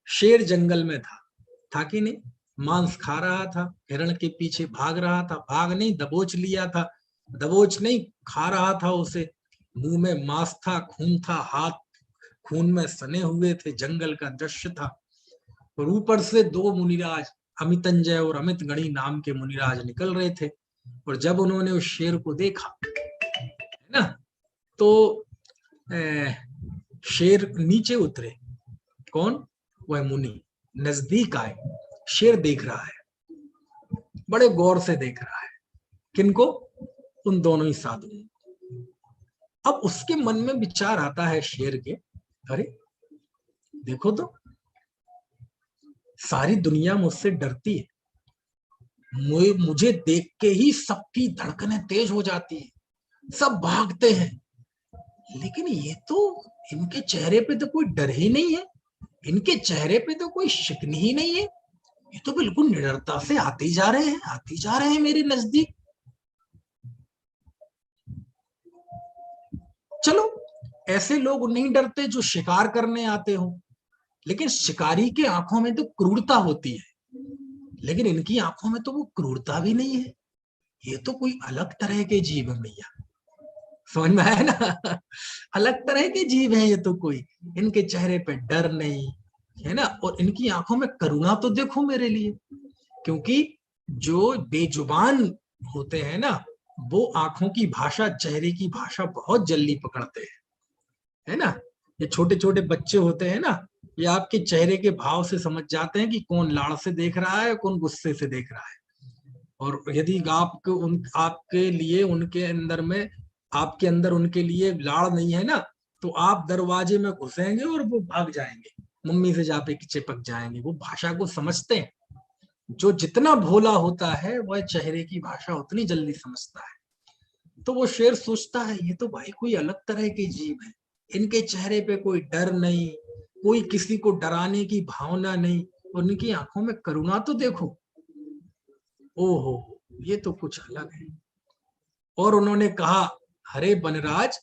शेर जंगल में था कि नहीं, मांस खा रहा था, हिरण के पीछे भाग रहा था, भाग नहीं दबोच लिया था, दबोच नहीं खा रहा था उसे, मुंह में मांस था, खून था, हाथ खून में सने हुए थे, जंगल का दृश्य था। और ऊपर से दो मुनिराज, अमितंजय और अमित गणी नाम के मुनिराज निकल रहे थे, और जब उन्होंने उस शेर को देखा, है ना, तो शेर नीचे उतरे। कौन? वह मुनि नजदीक आए, शेर देख रहा है, बड़े गौर से देख रहा है। किनको? उन दोनों ही साधुओं। अब उसके मन में विचार आता है शेर के, अरे देखो तो, सारी दुनिया मुझसे डरती है, मुझे देख के ही सबकी धड़कनें तेज हो जाती है, सब भागते हैं, लेकिन ये तो, इनके चेहरे पे तो कोई डर ही नहीं है, इनके चेहरे पे तो कोई शिकनी ही नहीं है, ये तो बिल्कुल निडरता से आते ही जा रहे हैं, आते ही जा रहे हैं मेरे नजदीक। चलो, ऐसे लोग नहीं डरते जो शिकार करने आते हो, लेकिन शिकारी के आंखों में तो क्रूरता होती है, लेकिन इनकी आंखों में तो वो क्रूरता भी नहीं है, ये तो कोई अलग तरह के जीव है भैया। समझ में आया ना। अलग तरह के जीव है ये तो, कोई इनके चेहरे पे डर नहीं है ना, और इनकी आंखों में करुणा तो देखो मेरे लिए, क्योंकि जो बेजुबान होते हैं ना, वो आंखों की भाषा, चेहरे की भाषा बहुत जल्दी पकड़ते हैं, है ना। ये छोटे छोटे बच्चे होते हैं ना, ये आपके चेहरे के भाव से समझ जाते हैं कि कौन लाड़ से देख रहा है, कौन गुस्से से देख रहा है। और यदि आपके लिए उनके अंदर में, आपके अंदर उनके लिए लाड़ नहीं है ना, तो आप दरवाजे में घुसेंगे और वो भाग जाएंगे, मम्मी से जाके चिपक जाएंगे। वो भाषा को समझते हैं। जो जितना भोला होता है वह चेहरे की भाषा उतनी जल्दी समझता है। तो वो शेर सोचता है, ये तो भाई कोई अलग तरह के जीव है, इनके चेहरे पे कोई डर नहीं, कोई किसी को डराने की भावना नहीं, और इनकी आंखों में करुणा तो देखो, ओहो, ये तो कुछ अलग है। और उन्होंने कहा, हरे बनराज,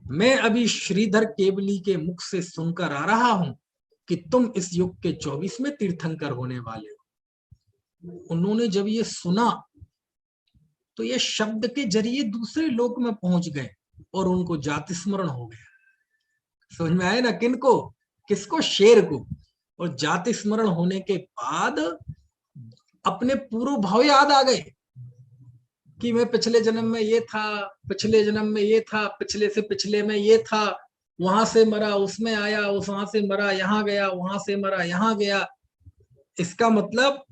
मैं अभी श्रीधर केवली के मुख से सुनकर आ रहा हूं कि तुम इस युग के 24वें तीर्थंकर होने वाले हो। उन्होंने जब ये सुना तो ये शब्द के जरिए दूसरे लोक में पहुंच गए और उनको जाति स्मरण हो गया। समझ में आया ना, किनको? किसको? शेर को। और जाति स्मरण होने के बाद अपने पूर्व भाव याद आ गए कि मैं पिछले जन्म में ये था, पिछले जन्म में ये था, पिछले से पिछले में ये था, वहां से मरा उसमें आया, उस वहां से मरा यहाँ गया, वहां से मरा यहाँ गया। इसका मतलब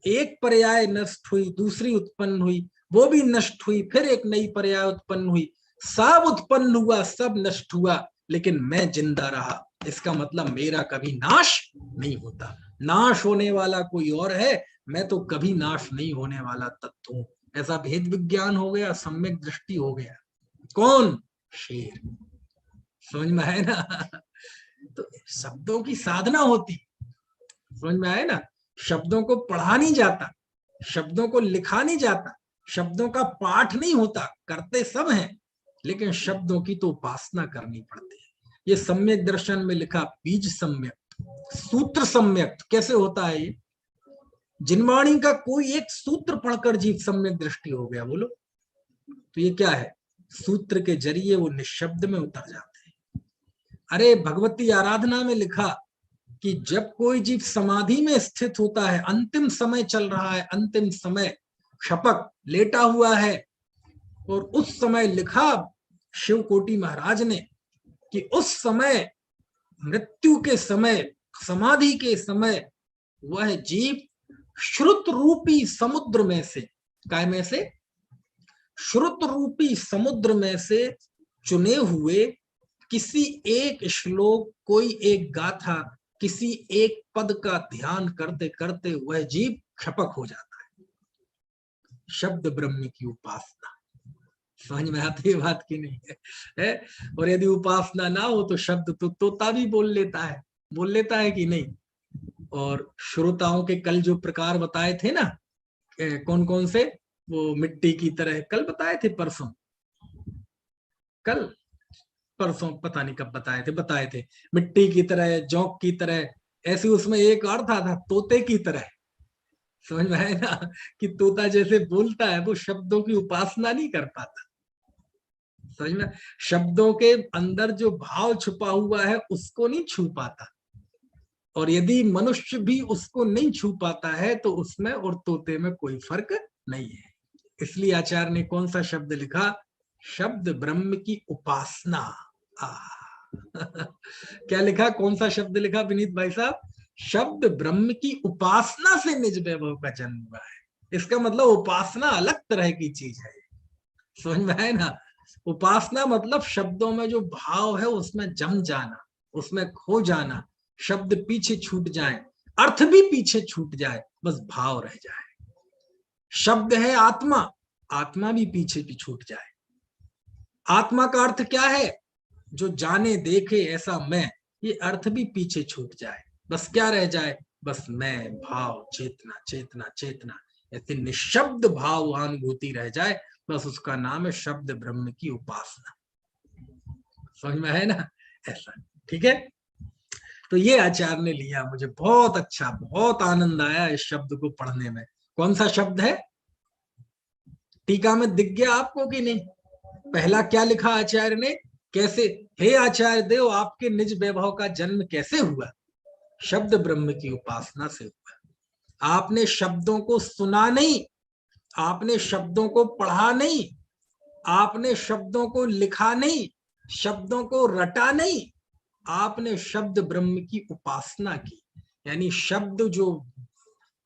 एक पर्याय नष्ट हुई, दूसरी उत्पन्न हुई, वो भी नष्ट हुई, फिर एक नई पर्याय उत्पन्न हुई, सब उत्पन्न हुआ, सब नष्ट हुआ, लेकिन मैं जिंदा रहा। इसका मतलब मेरा कभी नाश नहीं होता। नाश होने वाला कोई और है, मैं तो कभी नाश नहीं होने वाला तत्व हूं। ऐसा भेद विज्ञान हो गया, सम्यक दृष्टि हो गया। कौन? शेर। समझ में आए ना। तो शब्दों की साधना होती, समझ में आए ना। शब्दों को पढ़ा नहीं जाता, शब्दों को लिखा नहीं जाता, शब्दों का पाठ नहीं होता, करते सब हैं, लेकिन शब्दों की तो उपासना करनी पड़ती है। ये सम्यक दर्शन में लिखा, बीज सम्यक, सूत्र सम्यक कैसे होता है ये? जिनवाणी का कोई एक सूत्र पढ़कर जीव सम्यक दृष्टि हो गया, बोलो। तो ये क्या है? सूत्र के जरिए वो निशब्द में उतर जाते हैं। अरे भगवती आराधना में लिखा कि जब कोई जीव समाधि में स्थित होता है, अंतिम समय चल रहा है, अंतिम समय, क्षपक लेटा हुआ है। और उस समय लिखा शिवकोटि महाराज ने कि उस समय, मृत्यु के समय, समाधि के समय, वह जीव श्रुत रूपी समुद्र में से, काय में से, श्रुत रूपी समुद्र में से चुने हुए किसी एक श्लोक, कोई एक गाथा, किसी एक पद का ध्यान करते करते वह जीव क्षपक हो जाता है। शब्द ब्रह्म की उपासना, समझ में आती है बात की नहीं है? और यदि उपासना ना हो तो शब्द तो तोता भी बोल लेता है कि नहीं। और श्रोताओं के कल जो प्रकार बताए थे ना, कौन कौन से, वो मिट्टी की तरह, कल बताए थे, परसों पता नहीं कब बताए थे मिट्टी की तरह, जौंक की तरह, ऐसे उसमें एक और था तोते की तरह। समझ में आए ना, कि तोता जैसे बोलता है वो शब्दों की उपासना नहीं कर पाता। समझ में, शब्दों के अंदर जो भाव छुपा हुआ है उसको नहीं छू पाता। और यदि मनुष्य भी उसको नहीं छू पाता है तो उसमें और तोते में कोई फर्क नहीं है। इसलिए आचार्य ने कौन सा शब्द लिखा? शब्द ब्रह्म की उपासना। क्या लिखा, कौन सा शब्द लिखा विनीत भाई साहब? शब्द ब्रह्म की उपासना से निज वैभव का जन्म हुआ है। इसका मतलब उपासना अलग तरह की चीज है। समझ में आए ना? उपासना मतलब शब्दों में जो भाव है उसमें जम जाना, उसमें खो जाना, शब्द पीछे छूट जाए, अर्थ भी पीछे छूट जाए, बस भाव रह जाए। शब्द है आत्मा, आत्मा भी पीछे की छूट जाए। आत्मा का अर्थ क्या है? जो जाने देखे ऐसा मैं, ये अर्थ भी पीछे छूट जाए, बस क्या रह जाए? बस मैं, भाव, चेतना, चेतना, चेतना, ऐसे निशब्द भाव अनुभूति रह जाए, बस उसका नाम है शब्द ब्रह्म की उपासना। समझ में है ना? ऐसा, ठीक है। तो ये आचार्य ने लिया, मुझे बहुत अच्छा, बहुत आनंद आया इस शब्द को पढ़ने में। कौन सा शब्द है? टीका में दिख गया आपको कि नहीं? पहला क्या लिखा आचार्य ने? कैसे, हे आचार्य देव, आपके निज वैभव का जन्म कैसे हुआ? शब्द ब्रह्म की उपासना से हुआ। आपने शब्दों को सुना नहीं, आपने शब्दों को पढ़ा नहीं, आपने शब्दों को लिखा नहीं, शब्दों को रटा नहीं, आपने शब्द ब्रह्म की उपासना की। यानी शब्द जो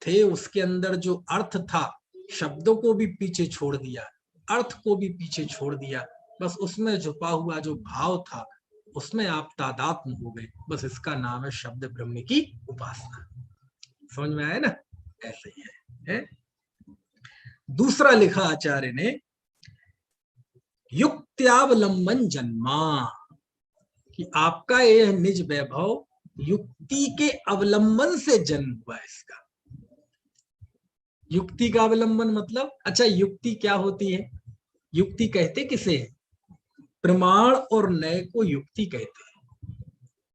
थे उसके अंदर जो अर्थ था, शब्दों को भी पीछे छोड़ दिया, अर्थ को भी पीछे छोड़ दिया, बस उसमें छुपा हुआ जो भाव था उसमें आप तादात्म्य हो गए। बस इसका नाम है शब्द ब्रह्म की उपासना। समझ में आया ना? ऐसे ही है? दूसरा लिखा आचार्य ने, युक्त्यावलंबन जन्मा, कि आपका यह निज वैभव युक्ति के अवलंबन से जन्म हुआ। इसका युक्ति का अवलंबन मतलब, अच्छा युक्ति क्या होती है? युक्ति कहते किसे है? प्रमाण और नय को युक्ति कहते हैं।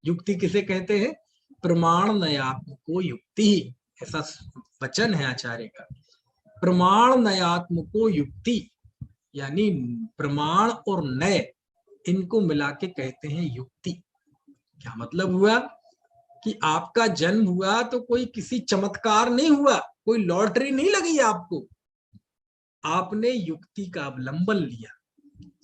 युक्ति किसे कहते हैं? प्रमाण नयात्म को युक्ति, ऐसा वचन है आचार्य का। प्रमाण नयात्म को युक्ति, यानी प्रमाण और नय इनको मिला के कहते हैं युक्ति। क्या मतलब हुआ? कि आपका जन्म हुआ तो कोई किसी चमत्कार नहीं हुआ, कोई लॉटरी नहीं लगी आपको, आपने युक्ति का अवलंबन लिया।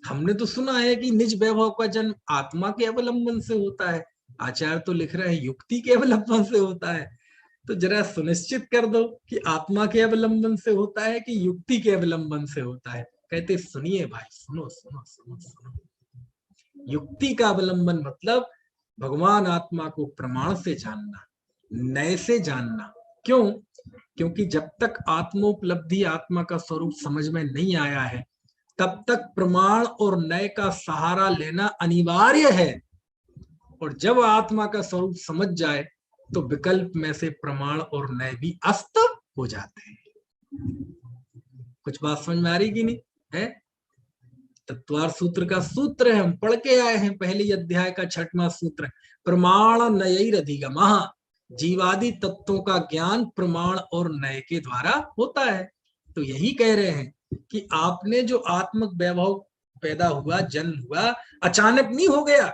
हमने तो सुना है कि निज वैभव का जन्म आत्मा के अवलंबन से होता है, आचार्य तो लिख रहे हैं युक्ति के अवलंबन से होता है। तो जरा सुनिश्चित कर दो कि आत्मा के अवलंबन से होता है कि युक्ति के अवलंबन से होता है। कहते सुनिए भाई, सुनो सुनो सुनो सुनो। युक्ति का अवलंबन मतलब भगवान आत्मा को प्रमाण से जानना, नय से जानना। क्यों? क्योंकि जब तक आत्मोपलब्धि, आत्मा का स्वरूप समझ में नहीं आया है, तब तक प्रमाण और नय का सहारा लेना अनिवार्य है। और जब आत्मा का स्वरूप समझ जाए तो विकल्प में से प्रमाण और नय भी अस्त हो जाते हैं। कुछ बात समझ में आ रही कि नहीं है? तत्वार सूत्र का सूत्र है, हम पढ़ के आए हैं, पहले अध्याय का 6वां सूत्र, प्रमाण नयैरधिगमः, जीवादि तत्वों का ज्ञान प्रमाण और नय के द्वारा होता है। तो यही कह रहे हैं कि आपने जो आत्मक वैभव पैदा हुआ, जन्म हुआ, अचानक नहीं हो गया,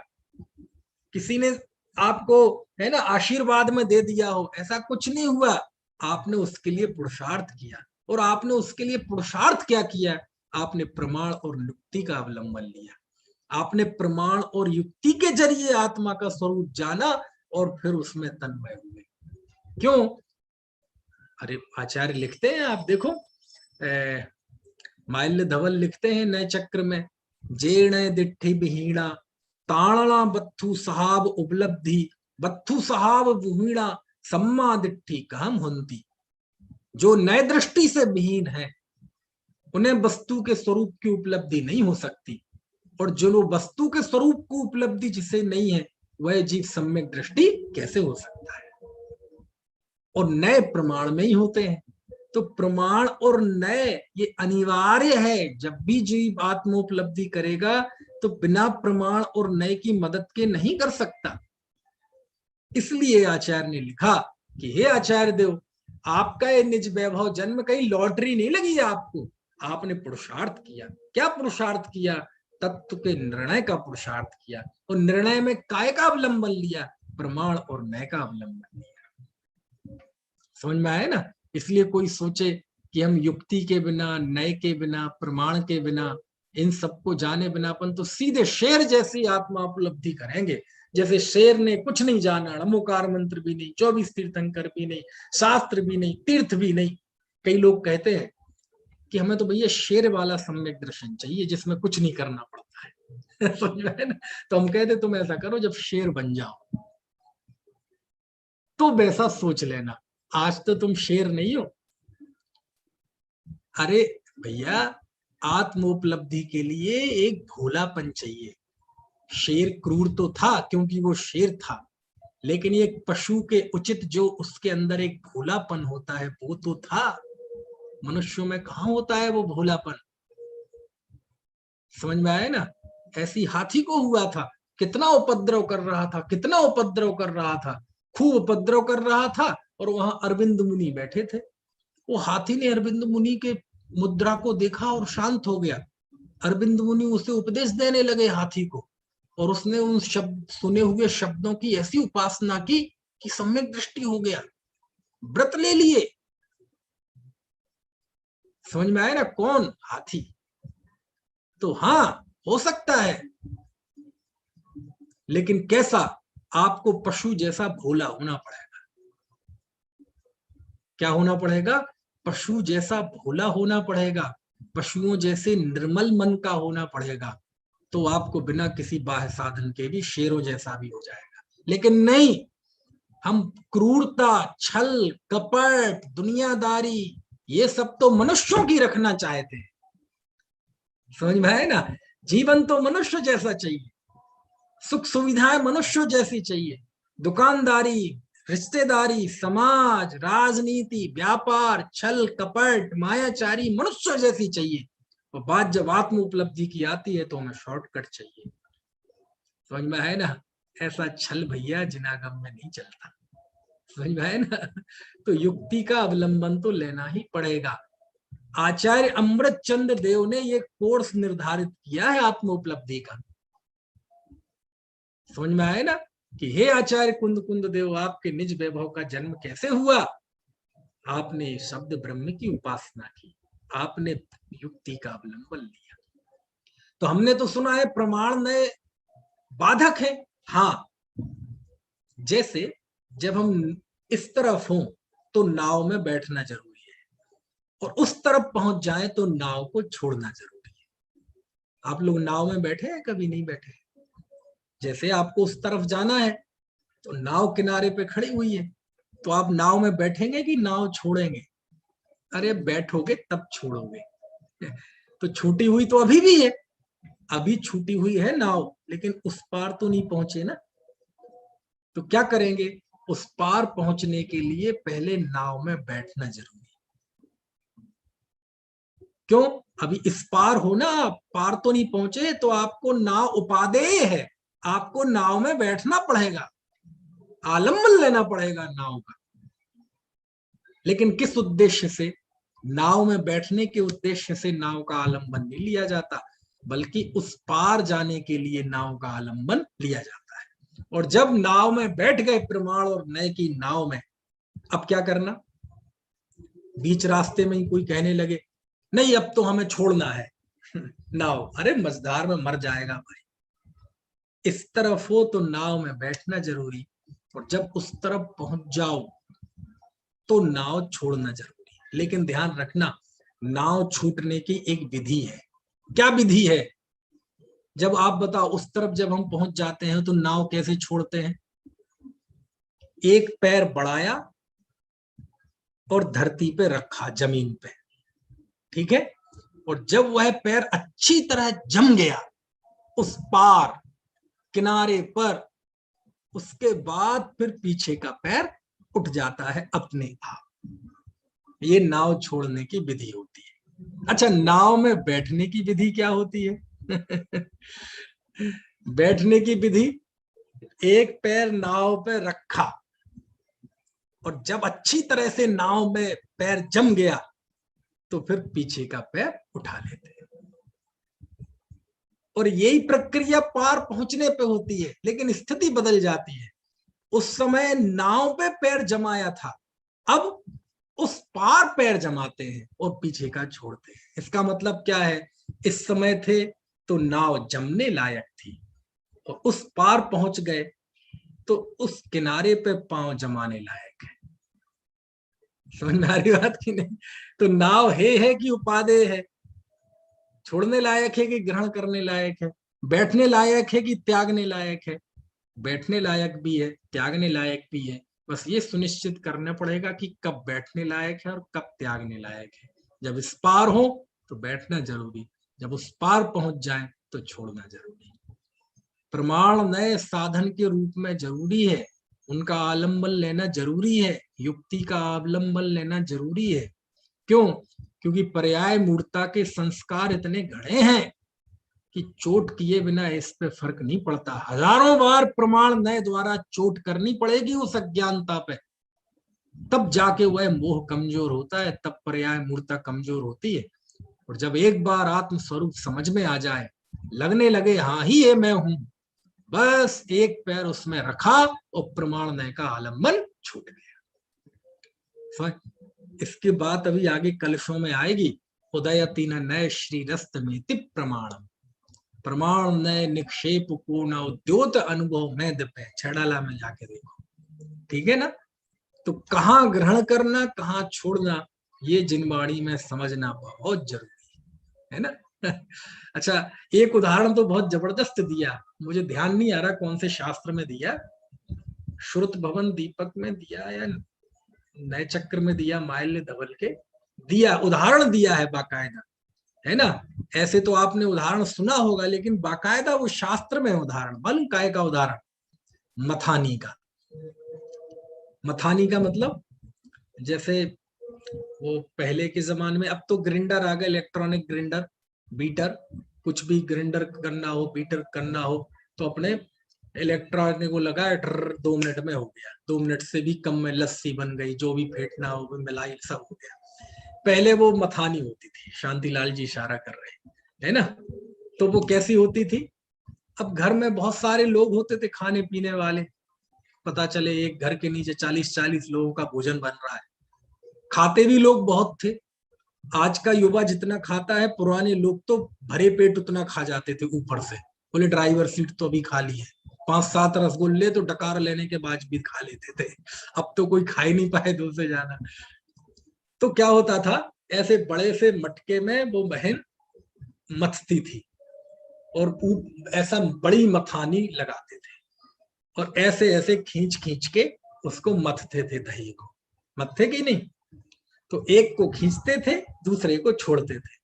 किसी ने आपको है ना आशीर्वाद में दे दिया हो, ऐसा कुछ नहीं हुआ। आपने उसके लिए पुरुषार्थ किया, और आपने उसके लिए पुरुषार्थ क्या किया? आपने प्रमाण और युक्ति का अवलंबन लिया। आपने प्रमाण और युक्ति के जरिए आत्मा का स्वरूप जाना और फिर उसमें तन्मय हुए। क्यों? अरे आचार्य लिखते हैं, आप देखो, माल्य धवल लिखते हैं नए चक्र में, जेण दिट्ठी विहीणा ताणना बत्थु सहाब उपलब्धि बत्थु सहाब विहीणा सम्मा दिट्ठी कहम हुंती। जो नए दृष्टि से विहीन है उन्हें वस्तु के स्वरूप की उपलब्धि नहीं हो सकती, और जो वस्तु के स्वरूप को उपलब्धि जिसे नहीं है वह जीव सम्यक दृष्टि कैसे हो सकता है? और नए प्रमाण में ही होते हैं। तो प्रमाण और नए ये अनिवार्य है। जब भी जीव आत्मोपलब्धि करेगा तो बिना प्रमाण और नए की मदद के नहीं कर सकता। इसलिए आचार्य ने लिखा कि हे आचार्य देव, आपका ये निज वैभव जन्म कहीं लॉटरी नहीं लगी है आपको, आपने पुरुषार्थ किया। क्या पुरुषार्थ किया? तत्व के निर्णय का पुरुषार्थ किया, और निर्णय में काय का अवलंबन लिया? प्रमाण और नय का अवलंबन लिया। समझ में आया ना? इसलिए कोई सोचे कि हम युक्ति के बिना, नय के बिना, प्रमाण के बिना, इन सबको जाने बिना अपन तो सीधे शेर जैसी आत्मा उपलब्धि करेंगे। जैसे शेर ने कुछ नहीं जाना, नमोकार मंत्र भी नहीं, 24 तीर्थंकर भी नहीं, शास्त्र भी नहीं, तीर्थ भी नहीं। कई लोग कहते हैं कि हमें तो भैया शेर वाला सम्यक दर्शन चाहिए जिसमें कुछ नहीं करना पड़ता है। समझ में ना? तो हम कहते तुम ऐसा करो, जब शेर बन जाओ तो वैसा सोच लेना। आज तो तुम शेर नहीं हो। अरे भैया, आत्मोपलब्धि के लिए एक भोलापन चाहिए। शेर क्रूर तो था क्योंकि वो शेर था, लेकिन एक पशु के उचित जो उसके अंदर एक भोलापन होता है वो तो था। मनुष्यों में कहाँ होता है वो भोलापन? समझ में आया ना? ऐसी हाथी को हुआ था, कितना उपद्रव कर रहा था, कितना उपद्रव कर रहा था, खूब उपद्रव कर रहा था, और वहां अरविंद मुनि बैठे थे। वो हाथी ने अरविंद मुनि के मुद्रा को देखा और शांत हो गया। अरविंद मुनि उसे उपदेश देने लगे हाथी को, और उसने उन शब्द, सुने हुए शब्दों की ऐसी उपासना की कि सम्यक दृष्टि हो गया, व्रत ले लिए। समझ में आया ना? कौन? हाथी। तो हाँ, हो सकता है, लेकिन कैसा? आपको पशु जैसा भोला होना पड़ेगा। क्या होना पड़ेगा? पशु जैसा भोला होना पड़ेगा, पशुओं जैसे निर्मल मन का होना पड़ेगा। तो आपको बिना किसी बाह्य साधन के भी शेरों जैसा भी हो जाएगा। लेकिन नहीं, हम क्रूरता, छल, कपट, दुनियादारी, ये सब तो मनुष्यों की रखना चाहते हैं। समझ में है ना? जीवन तो मनुष्य जैसा चाहिए, सुख सुविधाएं मनुष्य जैसी चाहिए, दुकानदारी, रिश्तेदारी, समाज, राजनीति, व्यापार, छल कपट, मायाचारी मनुष्य जैसी चाहिए। और बात जब आत्म उपलब्धि की आती है तो हमें शॉर्टकट चाहिए। समझ में है ना? ऐसा छल भैया जिनागम में नहीं चलता। समझ में है ना? तो युक्ति का अवलंबन तो लेना ही पड़ेगा। आचार्य अमृत चंद्र देव ने ये कोर्स निर्धारित किया है आत्म उपलब्धि का। समझ में आए ना? कि हे आचार्य कुंद कुंद देव, आपके निज वैभव का जन्म कैसे हुआ? आपने शब्द ब्रह्म की उपासना की, आपने युक्ति का अवलंबन लिया। तो हमने तो सुना है प्रमाण में बाधक है। हाँ, जैसे जब हम इस तरफ हों तो नाव में बैठना जरूरी है, और उस तरफ पहुंच जाए तो नाव को छोड़ना जरूरी है। आप लोग नाव में बैठे हैं? कभी नहीं बैठे? जैसे आपको उस तरफ जाना है तो नाव किनारे पे खड़ी हुई है, तो आप नाव में बैठेंगे कि नाव छोड़ेंगे? अरे बैठोगे तब छोड़ोगे। तो छूटी हुई तो अभी भी है, अभी छूटी हुई है नाव, लेकिन उस पार तो नहीं पहुंचे ना। तो क्या करेंगे? उस पार पहुंचने के लिए पहले नाव में बैठना जरूरी है। क्यों? अभी इस पार हो ना, पार तो नहीं पहुंचे, तो आपको नाव उपादेय है, आपको नाव में बैठना पड़ेगा, आलम्बन लेना पड़ेगा नाव का। लेकिन किस उद्देश्य से? नाव में बैठने के उद्देश्य से नाव का आलम्बन नहीं लिया जाता, बल्कि उस पार जाने के लिए नाव का आलम्बन लिया जाता है। और जब नाव में बैठ गए प्रमाण और नय की नाव में, अब क्या करना? बीच रास्ते में ही कोई कहने लगे नहीं अब तो हमें छोड़ना है नाव, अरे मझधार में मर जाएगा भाई। इस तरफ हो तो नाव में बैठना जरूरी, और जब उस तरफ पहुंच जाओ तो नाव छोड़ना जरूरी। लेकिन ध्यान रखना, नाव छूटने की एक विधि है। क्या विधि है? जब आप बताओ उस तरफ जब हम पहुंच जाते हैं तो नाव कैसे छोड़ते हैं? एक पैर बढ़ाया और धरती पे रखा, जमीन पे, ठीक है। और जब वह पैर अच्छी तरह जम गया उस पार किनारे पर, उसके बाद फिर पीछे का पैर उठ जाता है अपने आप। ये नाव छोड़ने की विधि होती है। अच्छा, नाव में बैठने की विधि क्या होती है? बैठने की विधि, एक पैर नाव पे रखा और जब अच्छी तरह से नाव में पैर जम गया तो फिर पीछे का पैर उठा लेते हैं। और यही प्रक्रिया पार पहुंचने पे होती है, लेकिन स्थिति बदल जाती है। उस समय नाव पे पैर जमाया था, अब उस पार पैर जमाते हैं और पीछे का छोड़ते हैं। इसका मतलब क्या है? इस समय थे तो नाव जमने लायक थी और उस पार पहुंच गए तो उस किनारे पे पांव जमाने लायक है। समझ में आ रही बात की नहीं? तो नाव है कि उपादेय है? छोड़ने लायक है कि ग्रहण करने लायक है? बैठने लायक है कि त्यागने लायक है? बैठने लायक भी है, त्यागने लायक भी है। बस ये सुनिश्चित करना पड़ेगा कि कब बैठने लायक है और कब त्यागने लायक है। जब इस पार हो तो बैठना जरूरी, जब उस पार पहुंच जाए तो छोड़ना जरूरी। प्रमाण नए साधन के रूप में जरूरी है, उनका आलंबन लेना जरूरी है, युक्ति का अवलंबन लेना जरूरी है। क्यों? क्योंकि पर्याय मूर्ता के संस्कार इतने घने हैं कि चोट किए बिना इस पे फर्क नहीं पड़ता। हजारों बार प्रमाण नए द्वारा चोट करनी पड़ेगी उस अज्ञानता पे, तब जाके वह मोह कमजोर होता है, तब पर्याय मूर्ता कमजोर होती है। और जब एक बार आत्म स्वरूप समझ में आ जाए, लगने लगे हाँ ही ये मैं हूं, बस एक पैर उसमें रखा और प्रमाण नय का आलंबन छूट गया। इसके बाद अभी आगे कलशों में आएगी, उदयति न नय श्री रस्त में प्रमाणम, प्रमाण नय निक्षेप पूर्ण उद्योत अनुभव में दपे। छड़ाला में जाके देखो, ठीक है ना? तो कहाँ ग्रहण करना, कहाँ छोड़ना, ये जिनवाणी में समझना बहुत जरूरी है ना? अच्छा, एक उदाहरण तो बहुत जबरदस्त दिया, मुझे ध्यान नहीं आ रहा कौन से शास्त्र में दिया, श्रुत भवन दीपक में दिया या नए चक्र में दिया, माल्य धवल के दिया, उदाहरण दिया है बाकायदा, है ना? ऐसे तो आपने उदाहरण सुना होगा, लेकिन बाकायदा वो शास्त्र में उदाहरण। मालूम काय का उदाहरण? मथानी का। मथानी का मतलब जैसे वो पहले के जमाने में, अब तो ग्राइंडर आ गए, इलेक्ट्रॉनिक ग्राइंडर, बीटर, कुछ भी ग्राइंडर करना हो, बीटर करना हो तो अपने इलेक्ट्रॉनिक को लगाए, 2 मिनट में हो गया, 2 मिनट से भी कम में लस्सी बन गई, जो भी फेंटना हो, मिलाई, सब हो गया। पहले वो मथानी होती थी, शांतिलाल जी इशारा कर रहे हैं, है ना? तो वो कैसी होती थी? अब घर में बहुत सारे लोग होते थे खाने पीने वाले, पता चले एक घर के नीचे 40-40 लोगों का भोजन बन रहा है, खाते भी लोग बहुत थे। आज का युवा जितना खाता है, पुराने लोग तो भरे पेट उतना खा जाते थे, ऊपर से बोले ड्राइवर सीट तो अभी खाली है, 5-7 रसगुल्ले तो डकार लेने के बाद भी खा लेते थे। अब तो कोई खा ही नहीं पाए दूर से जाना। तो क्या होता था, ऐसे बड़े से मटके में वो बहन मथती थी और ऐसा बड़ी मथानी लगाते थे और ऐसे ऐसे खींच खींच के उसको मथते थे, दही को मथते कि नहीं? तो एक को खींचते थे, दूसरे को छोड़ते थे,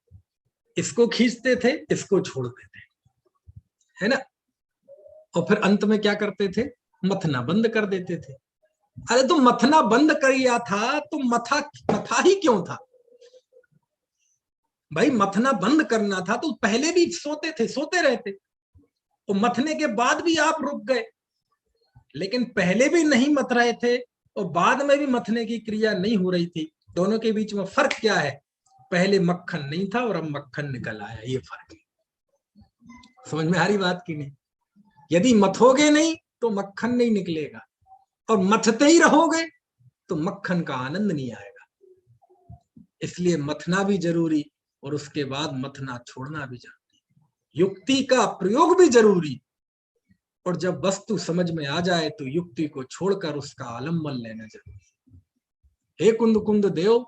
इसको खींचते थे, इसको छोड़ते थे, है ना? और फिर अंत में क्या करते थे? मथना बंद कर देते थे। अरे तो मथना बंद कर दिया था तो मथा ही क्यों था भाई? मथना बंद करना था तो पहले भी सोते थे, सोते रहते, और मथने के बाद भी आप रुक गए। लेकिन पहले भी नहीं मथ रहे थे और बाद में भी मथने की क्रिया नहीं हो रही थी, दोनों के बीच में फर्क क्या है? पहले मक्खन नहीं था और अब मक्खन निकल आया, ये फर्क है। समझ में आ रही बात की नहीं? यदि मथोगे नहीं तो मक्खन नहीं निकलेगा, और मथते ही रहोगे तो मक्खन का आनंद नहीं आएगा। इसलिए मथना भी जरूरी और उसके बाद मथना छोड़ना भी जरूरी, युक्ति का प्रयोग भी जरूरी। और जब वस्तु समझ में आ जाए तो युक्ति को छोड़कर उसका आलम्बन लेना जरूरी। हे कुंद कुंद देव,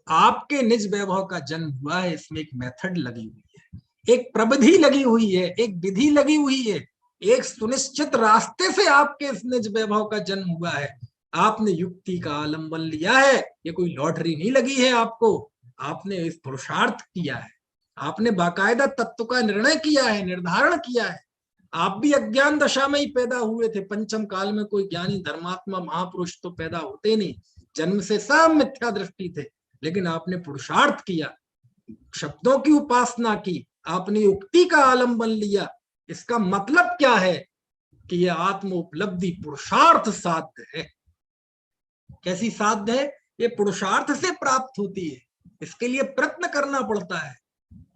आपके निज वैभव का जन्म हुआ है, इसमें एक मेथड लगी हुई है, एक प्रविधि लगी हुई है, एक विधि लगी हुई है, एक सुनिश्चित रास्ते से आपके इस निज वैभव का जन्म हुआ है। आपने युक्ति का आलंबन लिया है, ये कोई लॉटरी नहीं लगी है आपको, आपने इस पुरुषार्थ किया है, आपने बाकायदा तत्व का निर्णय किया है, निर्धारण किया है। आप भी अज्ञान दशा में ही पैदा हुए थे, पंचम काल में कोई ज्ञानी धर्मात्मा महापुरुष तो पैदा होते नहीं, जन्म से सब मिथ्या दृष्टि थे, लेकिन आपने पुरुषार्थ किया, शब्दों की उपासना की, आपने युक्ति का आलंबन लिया। इसका मतलब क्या है कि यह आत्म उपलब्धि पुरुषार्थ साध्य है। कैसी साध्य है? ये पुरुषार्थ से प्राप्त होती है, इसके लिए प्रयत्न करना पड़ता है,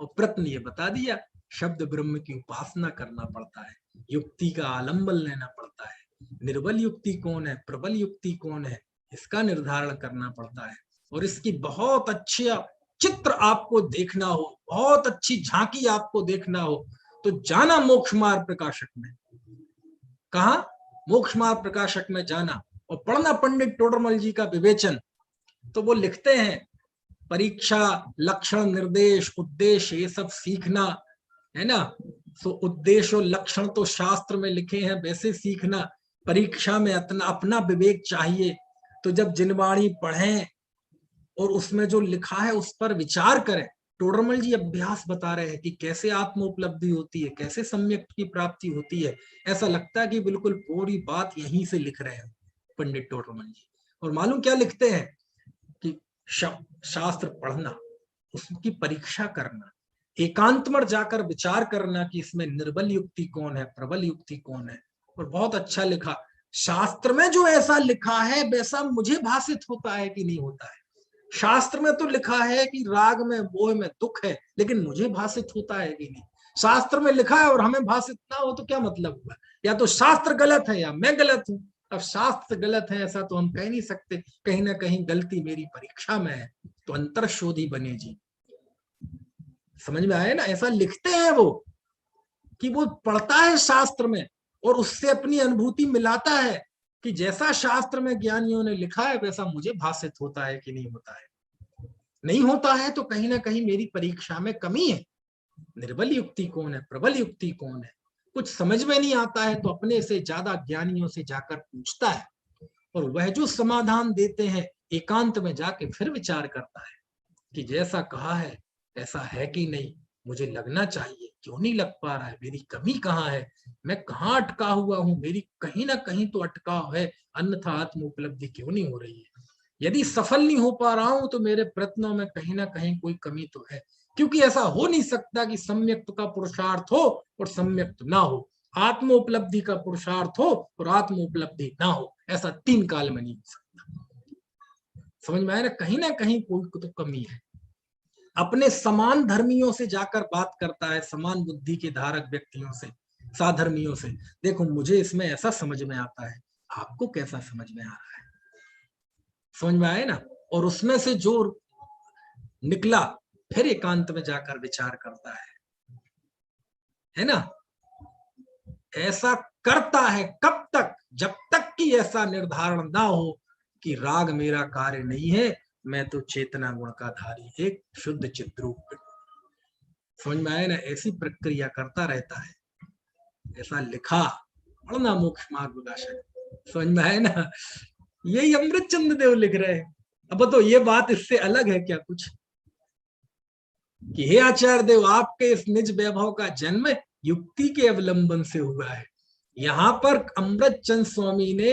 और प्रयत्न ये बता दिया, शब्द ब्रह्म की उपासना करना पड़ता है, युक्ति का आलंबन लेना पड़ता है, निर्बल युक्ति कौन है, प्रबल युक्ति कौन है, इसका निर्धारण करना पड़ता है। और इसकी बहुत अच्छा चित्र आपको देखना हो, बहुत अच्छी झांकी आपको देखना हो, तो जाना मोक्ष मार्ग प्रकाशक में। कहा? मोक्ष मार्ग प्रकाशक में जाना और पढ़ना पंडित टोडरमल जी का विवेचन। तो वो लिखते हैं, परीक्षा, लक्षण, निर्देश, उद्देश्य, ये सब सीखना है ना। तो उद्देश्य और लक्षण तो शास्त्र में लिखे हैं, वैसे सीखना। परीक्षा में अपना विवेक चाहिए। तो जब जिनवाणी पढ़ें और उसमें जो लिखा है उस पर विचार करें। टोडरमल जी अभ्यास बता रहे हैं कि कैसे आत्म उपलब्धि होती है, कैसे सम्यक की प्राप्ति होती है। ऐसा लगता है कि बिल्कुल पूरी बात यहीं से लिख रहे हैं पंडित टोडरमल जी। और मालूम क्या लिखते हैं कि शास्त्र पढ़ना, उसकी परीक्षा करना, एकांत में जाकर विचार करना कि इसमें निर्बल युक्ति कौन है, प्रबल युक्ति कौन है। और बहुत अच्छा लिखा, शास्त्र में जो ऐसा लिखा है वैसा मुझे भाषित होता है कि नहीं होता है। शास्त्र में तो लिखा है कि राग में मोह में दुख है, लेकिन मुझे भाषित होता है कि नहीं। शास्त्र में लिखा है और हमें भाषित ना हो तो क्या मतलब हुआ? या तो शास्त्र गलत है या मैं गलत हूं। अब शास्त्र गलत है ऐसा तो हम कह नहीं सकते, कहीं ना कहीं गलती मेरी परीक्षा में है, तो अंतर्शोधी बने जी। समझ में आया ना? ऐसा लिखते हैं वो कि वो पढ़ता है शास्त्र में और उससे अपनी अनुभूति मिलाता है कि जैसा शास्त्र में ज्ञानियों ने लिखा है वैसा मुझे भाषित होता है कि नहीं होता है। नहीं होता है तो कहीं ना कहीं मेरी परीक्षा में कमी है। निर्बल युक्ति कौन है, प्रबल युक्ति कौन है, कुछ समझ में नहीं आता है तो अपने से ज्यादा ज्ञानियों से जाकर पूछता है, और वह जो समाधान देते हैं एकांत में जाके फिर विचार करता है कि जैसा कहा है ऐसा है कि नहीं, मुझे लगना चाहिए, क्यों नहीं लग पा रहा है, मेरी कमी कहाँ है, मैं कहाँ अटका हुआ हूँ, मेरी कहीं ना कहीं तो अटकाव है, अन्यथा आत्म उपलब्धि क्यों नहीं हो रही है। यदि सफल नहीं हो पा रहा हूं तो मेरे प्रयत्नों में कहीं ना कहीं कोई कमी तो है, क्योंकि ऐसा हो नहीं सकता कि सम्यक्त का पुरुषार्थ हो और सम्यक्त ना हो, आत्म उपलब्धि का पुरुषार्थ हो और आत्म उपलब्धि ना हो, ऐसा तीन काल में नहीं हो सकता। समझ में आया ना कहीं कोई तो कमी है। अपने समान धर्मियों से जाकर बात करता है, समान बुद्धि के धारक व्यक्तियों से, साधर्मियों से, देखो मुझे इसमें ऐसा समझ में आता है, आपको कैसा समझ में आ रहा है। समझ में आए ना? और उसमें से जो निकला फिर एकांत में जाकर विचार करता है ना। ऐसा करता है कब तक? जब तक कि ऐसा निर्धारण ना हो कि राग मेरा कार्य नहीं है, मैं तो चेतना गुण का धारी एक शुद्ध चिद्रूप। समझ में आए ना? ऐसी प्रक्रिया करता रहता है, ऐसा लिखा, पढ़ना मोक्ष मार्ग प्रकाशक। समझ में आए ना? यही अमृत चंद्र देव लिख रहे हैं। अब तो ये बात इससे अलग है क्या कुछ कि हे आचार्य देव, आपके इस निज वैभव का जन्म युक्ति के अवलंबन से हुआ है। यहाँ पर अमृत चंद स्वामी ने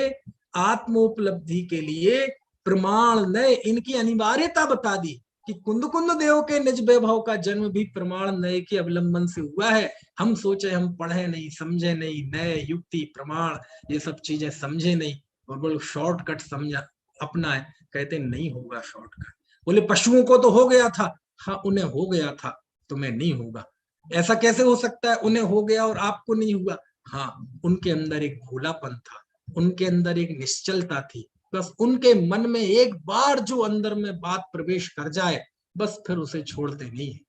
आत्मोपलब्धि के लिए प्रमाण नए इनकी अनिवार्यता बता दी कि कुंद कुंद देव के निज वैभव का जन्म भी प्रमाण नए के अवलंबन से हुआ है। हम सोचे, हम पढ़े नहीं, समझे नहीं, नए युक्ति प्रमाण ये सब चीजें समझे नहीं और बोलो शॉर्टकट समझा अपना है। कहते नहीं होगा शॉर्टकट। बोले पशुओं को तो हो गया था, हाँ उन्हें हो गया था, तुम्हें नहीं होगा। ऐसा कैसे हो सकता है? उन्हें हो गया और आपको नहीं हुआ। हाँ, उनके अंदर एक भोलापन था, उनके अंदर एक निश्चलता थी, बस उनके मन में एक बार जो अंदर में बात प्रवेश कर जाए, बस फिर उसे छोड़ते नहीं है।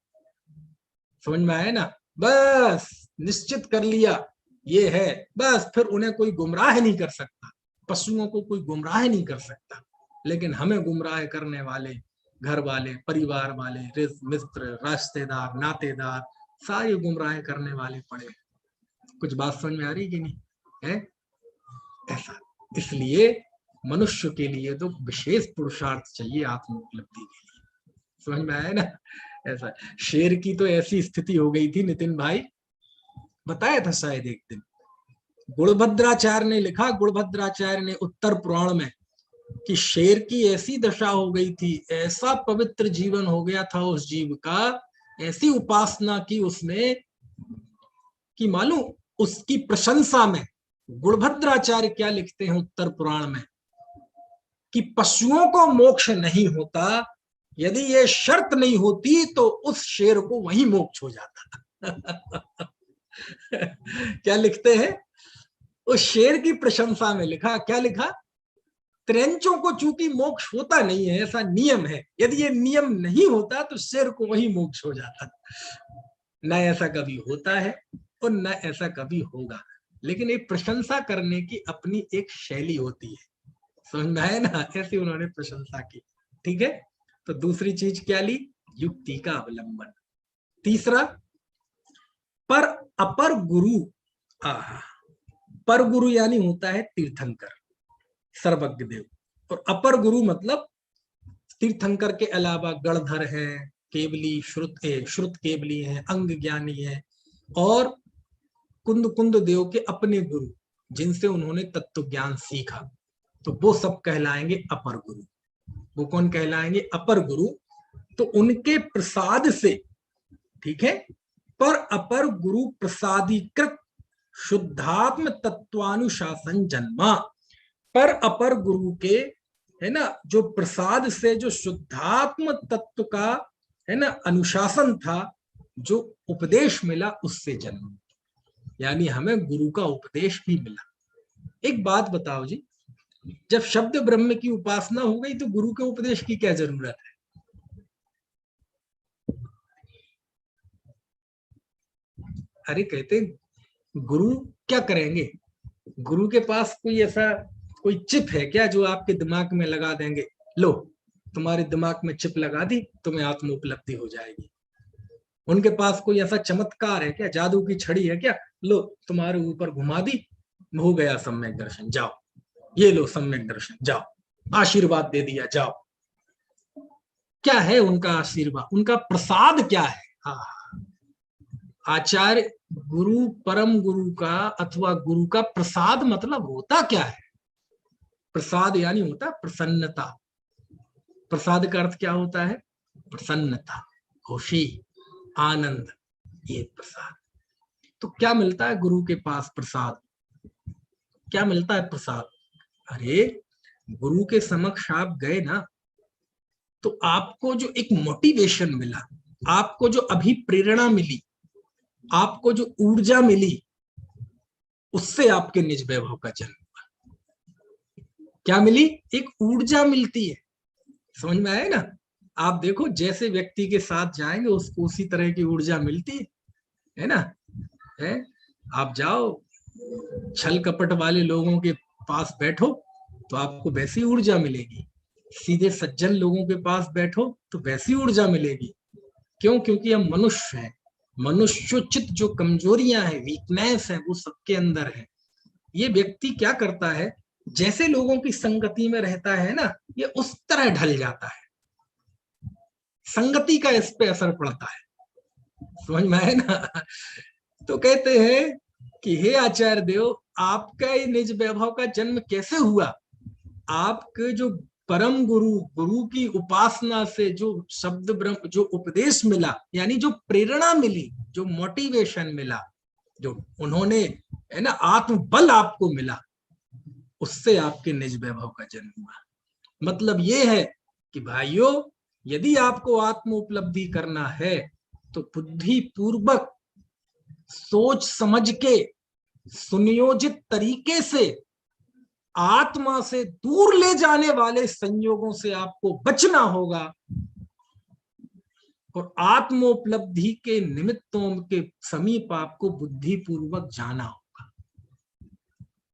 समझ में आया ना? बस निश्चित कर लिया ये है, बस फिर उन्हें कोई गुमराह नहीं कर सकता, पशुओं को कोई गुमराह नहीं कर सकता। लेकिन हमें गुमराह करने वाले घर वाले, परिवार वाले, मित्र, रिश्तेदार, नातेदार, सारे गुमराह करने वाले पड़े। कुछ बात समझ में आ रही कि नहीं है? ऐसा इसलिए मनुष्य के लिए तो विशेष पुरुषार्थ चाहिए आत्म उपलब्धि के लिए। समझ में आया ना? ऐसा शेर की तो ऐसी स्थिति हो गई थी, नितिन भाई बताया था शायद एक दिन, गुणभद्राचार्य ने लिखा, गुणभद्राचार्य ने उत्तर पुराण में, कि शेर की ऐसी दशा हो गई थी, ऐसा पवित्र जीवन हो गया था उस जीव का, ऐसी उपासना की उसने कि मालूम उसकी प्रशंसा में गुणभद्राचार्य क्या लिखते हैं उत्तर पुराण में, कि पशुओं को मोक्ष नहीं होता, यदि ये शर्त नहीं होती तो उस शेर को वही मोक्ष हो जाता। क्या लिखते हैं उस शेर की प्रशंसा में? लिखा, क्या लिखा? त्रेंचों को चूंकि मोक्ष होता नहीं है, ऐसा नियम है, यदि ये नियम नहीं होता तो शेर को वही मोक्ष हो जाता। न ऐसा कभी होता है और न ऐसा कभी होगा, लेकिन एक प्रशंसा करने की अपनी एक शैली होती है। समझ में आया ना? ऐसी उन्होंने प्रशंसा की। ठीक है, तो दूसरी चीज क्या ली? युक्ति का अवलंबन। तीसरा, पर अपर गुरु। पर गुरु यानी होता है तीर्थंकर, सर्वज्ञ देव, और अपर गुरु मतलब तीर्थंकर के अलावा गणधर है, केवली, श्रुत केवली है, अंग ज्ञानी है, और कुंद कुंद देव के अपने गुरु जिनसे उन्होंने तत्व ज्ञान सीखा, तो वो सब कहलाएंगे अपर गुरु। वो कौन कहलाएंगे? अपर गुरु। तो उनके प्रसाद से, ठीक है, पर अपर गुरु प्रसादीकृत शुद्धात्म तत्वानुशासन जन्मा। पर अपर गुरु के, है ना, जो प्रसाद से जो शुद्धात्म तत्व का, है ना, अनुशासन था, जो उपदेश मिला, उससे जन्म, यानी हमें गुरु का उपदेश भी मिला। एक बात बताओ जी, जब शब्द ब्रह्म की उपासना हो गई तो गुरु के उपदेश की क्या जरूरत है? अरे कहते गुरु क्या करेंगे? गुरु के पास कोई ऐसा कोई चिप है क्या जो आपके दिमाग में लगा देंगे, लो तुम्हारे दिमाग में चिप लगा दी, तुम्हें आत्म उपलब्धि हो जाएगी? उनके पास कोई ऐसा चमत्कार है क्या, जादू की छड़ी है क्या, लो तुम्हारे ऊपर घुमा दी, हो गया सम्यक दर्शन, जाओ, ये लो सम्यक दर्शन, जाओ, आशीर्वाद दे दिया, जाओ? क्या है उनका आशीर्वाद? उनका प्रसाद क्या है? आचार्य गुरु, परम गुरु का अथवा गुरु का प्रसाद मतलब होता क्या है? प्रसाद यानी होता प्रसन्नता। प्रसाद का अर्थ क्या होता है? प्रसन्नता, खुशी, आनंद, ये प्रसाद। तो क्या मिलता है गुरु के पास प्रसाद? क्या मिलता है प्रसाद? अरे गुरु के समक्ष आप गए ना, तो आपको जो एक मोटिवेशन मिला, आपको जो अभिप्रेरणा मिली, आपको जो ऊर्जा मिली, उससे आपके निज वैभव का जन्म हुआ। क्या मिली? एक ऊर्जा मिलती है। समझ में आया ना? आप देखो, जैसे व्यक्ति के साथ जाएंगे उसको उसी तरह की ऊर्जा मिलती है ना? है? आप जाओ छल कपट वाले लोगों के पास बैठो तो आपको वैसी ऊर्जा मिलेगी, सीधे सज्जन लोगों के पास बैठो तो वैसी ऊर्जा मिलेगी। क्यों? क्योंकि हम मनुष्य हैं, मनुष्योचित जो कमजोरियां हैं, वीकनेस है, वो सबके अंदर है। ये व्यक्ति क्या करता है, जैसे लोगों की संगति में रहता है ना, ये उस तरह ढल जाता है, संगति का इस पे असर पड़ता है। समझ में आए ना? तो कहते हैं कि हे आचार्य देव, आपका ये निज वैभव का जन्म कैसे हुआ? आपके जो परम गुरु, गुरु की उपासना से जो शब्द ब्रह्म, जो उपदेश मिला, यानी जो प्रेरणा मिली, जो मोटिवेशन मिला, जो उन्होंने, है ना, आत्मबल आपको मिला, उससे आपके निज वैभव का जन्म हुआ। मतलब ये है कि भाइयों, यदि आपको आत्म उपलब्धि करना है तो बुद्धि पूर्वक, सोच समझ के, सुनियोजित तरीके से आत्मा से दूर ले जाने वाले संयोगों से आपको बचना होगा और आत्मोपलब्धि के निमित्तों के समीप आपको बुद्धिपूर्वक जाना होगा।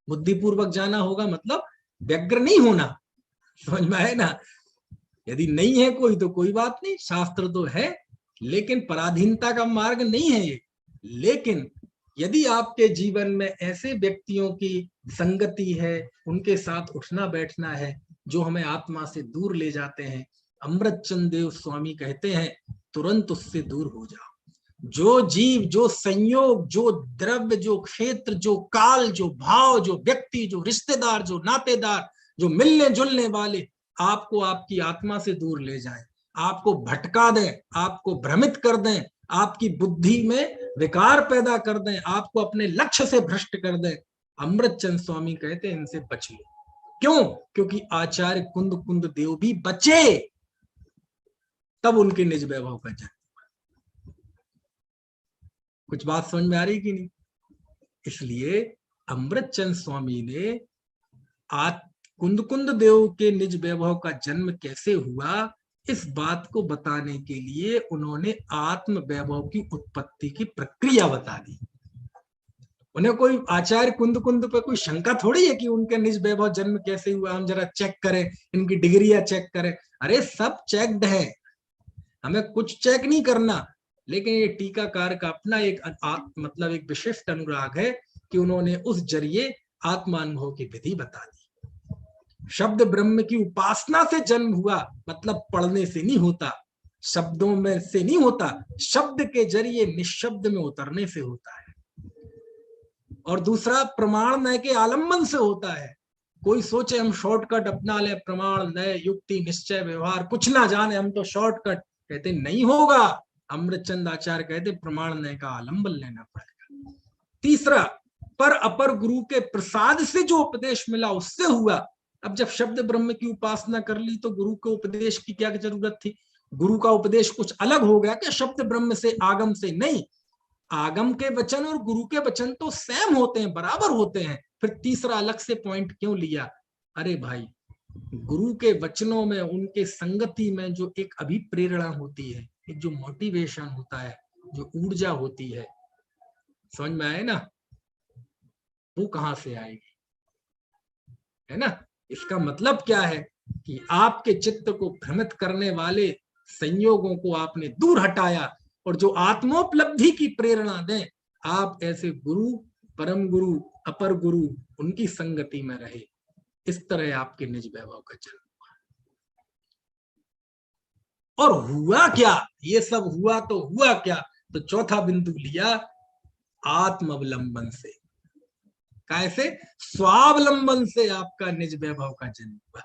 बुद्धिपूर्वक जाना होगा मतलब व्यग्र नहीं होना, समझ में आए ना। यदि नहीं है कोई तो कोई बात नहीं, शास्त्र तो है, लेकिन पराधीनता का मार्ग नहीं है ये। लेकिन यदि आपके जीवन में ऐसे व्यक्तियों की संगति है, उनके साथ उठना बैठना है जो हमें आत्मा से दूर ले जाते हैं, अमृतचंद देव स्वामी कहते हैं तुरंत उससे दूर हो जाओ। जो जीव, जो संयोग, जो द्रव्य, जो क्षेत्र, जो काल, जो भाव, जो व्यक्ति, जो रिश्तेदार, जो नातेदार, जो मिलने जुलने वाले आपको आपकी आत्मा से दूर ले जाएं, आपको भटका दें, आपको भ्रमित कर दें, आपकी बुद्धि में विकार पैदा कर दें, आपको अपने लक्ष्य से भ्रष्ट कर दें, अमृतचंद स्वामी कहते हैं इनसे बच लो। क्यों? क्योंकि आचार्य कुंद कुंद देव भी बचे, तब उनके निज वैभव का जन्म। कुछ बात समझ में आ रही कि नहीं? इसलिए अमृतचंद स्वामी ने कुंद कुंद देव के निज वैभव का जन्म कैसे हुआ, इस बात को बताने के लिए उन्होंने आत्म वैभव की उत्पत्ति की प्रक्रिया बता दी। उन्हें कोई आचार्य कुंद कुंद पे कोई शंका थोड़ी है कि उनके निज वैभव जन्म कैसे हुआ, हम जरा चेक करें, इनकी डिग्रियां चेक करें। अरे सब चेक्ड है, हमें कुछ चेक नहीं करना। लेकिन ये टीकाकार का अपना एक मतलब एक विशिष्ट अनुराग है कि उन्होंने उस जरिए आत्मानुभव की विधि बता दी। शब्द ब्रह्म की उपासना से जन्म हुआ, मतलब पढ़ने से नहीं होता, शब्दों में से नहीं होता, शब्द के जरिए निशब्द में उतरने से होता है। और दूसरा प्रमाण नय के आलम्बन से होता है। कोई सोचे हम शॉर्टकट अपना ले, प्रमाण नय युक्ति निश्चय व्यवहार कुछ ना जाने, हम तो शॉर्टकट, कहते नहीं होगा। अमृतचंद आचार्य कहते प्रमाण नय का आलम्बन लेना पड़ेगा। तीसरा, पर अपर गुरु के प्रसाद से जो उपदेश मिला उससे हुआ। अब जब शब्द ब्रह्म की उपासना कर ली तो गुरु के उपदेश की क्या जरूरत थी? गुरु का उपदेश कुछ अलग हो गया क्या शब्द ब्रह्म से, आगम से? नहीं, आगम के वचन और गुरु के वचन तो सेम होते हैं, बराबर होते हैं। फिर तीसरा अलग से पॉइंट क्यों लिया? अरे भाई, गुरु के वचनों में, उनके संगति में जो एक अभिप्रेरणा होती है, एक जो मोटिवेशन होता है, जो ऊर्जा होती है, समझ में आए ना, वो कहां से आएगी? है ना। इसका मतलब क्या है कि आपके चित्त को भ्रमित करने वाले संयोगों को आपने दूर हटाया और जो आत्मोपलब्धि की प्रेरणा दें, आप ऐसे गुरु, परम गुरु, अपर गुरु, उनकी संगति में रहे। इस तरह आपके निज वैभव का जन्म हुआ। और हुआ क्या? ये सब हुआ तो हुआ क्या? तो चौथा बिंदु लिया आत्मावलंबन से। कैसे? स्वावलंबन से आपका निज वैभव का जन्म हुआ,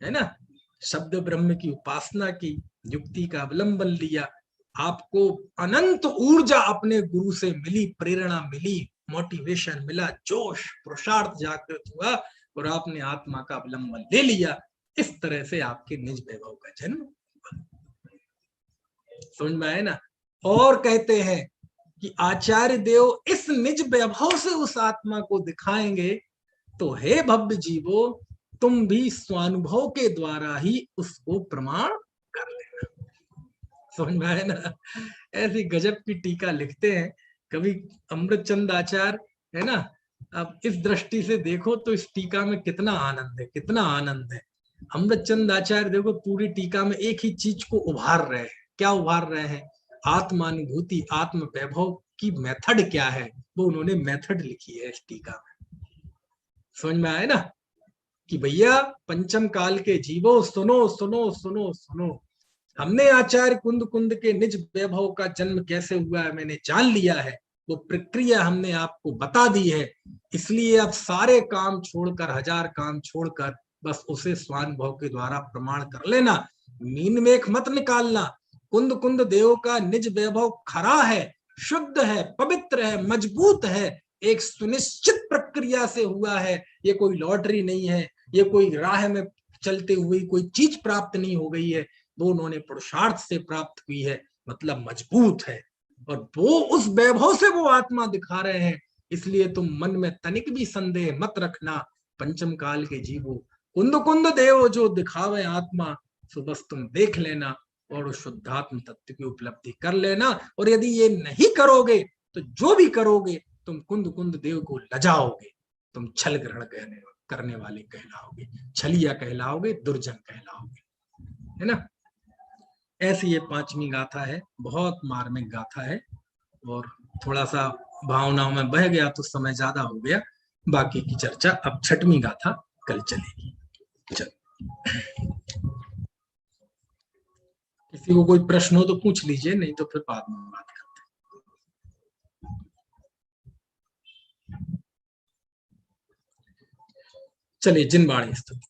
है ना। शब्द ब्रह्म की उपासना की, युक्ति का अवलंबन लिया, आपको अनंत ऊर्जा अपने गुरु से मिली, प्रेरणा मिली, मोटिवेशन मिला, जोश पुरुषार्थ जागृत हुआ और आपने आत्मा का अवलंबन ले लिया। इस तरह से आपके निज वैभव का जन्म हुआ। समझ में आए ना। और कहते हैं कि आचार्य देव इस निज वैभव से उस आत्मा को दिखाएंगे, तो हे भव्य जीवो, तुम भी स्वानुभव के द्वारा ही उसको प्रमाण कर लेना। समझ में आए ना। ऐसी गजब की टीका लिखते हैं कभी अमृतचंद आचार्य, है ना। अब इस दृष्टि से देखो तो इस टीका में कितना आनंद है, कितना आनंद है। अमृतचंद आचार्य देखो पूरी टीका में एक ही चीज को उभार रहे हैं। क्या उभार रहे हैं? आत्मानुभूति, आत्म वैभव की मेथड क्या है, वो उन्होंने मेथड लिखी है इस टीका में। समझ में आए ना कि भैया पंचम काल के जीवो, सुनो सुनो सुनो सुनो, हमने आचार्य कुंद कुंद के निज वैभव का जन्म कैसे हुआ है मैंने जान लिया है, वो प्रक्रिया हमने आपको बता दी है। इसलिए अब सारे काम छोड़कर, हजार काम छोड़कर, बस उसे स्वानुभव के द्वारा प्रमाण कर लेना, मीन में एक मत निकालना। कुंद कुंद देव का निज वैभव खरा है, शुद्ध है, पवित्र है, मजबूत है, एक सुनिश्चित प्रक्रिया से हुआ है। ये कोई लॉटरी नहीं है, ये कोई राह में चलते हुए कोई चीज प्राप्त नहीं हो गई है, वो उन्होंने पुरुषार्थ से प्राप्त हुई है, मतलब मजबूत है। और वो उस वैभव से वो आत्मा दिखा रहे हैं। इसलिए तुम मन में तनिक भी संदेह मत रखना पंचम काल के जीवो, कुंद कुंद देव जो दिखावे आत्मा, सो बस तुम देख लेना और उस शुद्धात्म तत्व की उपलब्धि कर लेना। और यदि ये नहीं करोगे तो जो भी करोगे तुम कुंद कुंद देव को लजाओगे, तुम छल ग्रहण करने वाले कहलाओगे, छलिया कहलाओगे, दुर्जन कहलाओगे, है ना। ऐसी ये पांचवी गाथा है, बहुत मार्मिक गाथा है। और थोड़ा सा भावनाओं में बह गया तो समय ज्यादा हो गया, बाकी की चर्चा अब छठवीं गाथा कल चलेगी। चल, किसी को कोई प्रश्न हो तो पूछ लीजिए, नहीं तो फिर बाद में बात करते हैं। चलिए, जिनवाणी स्तुति।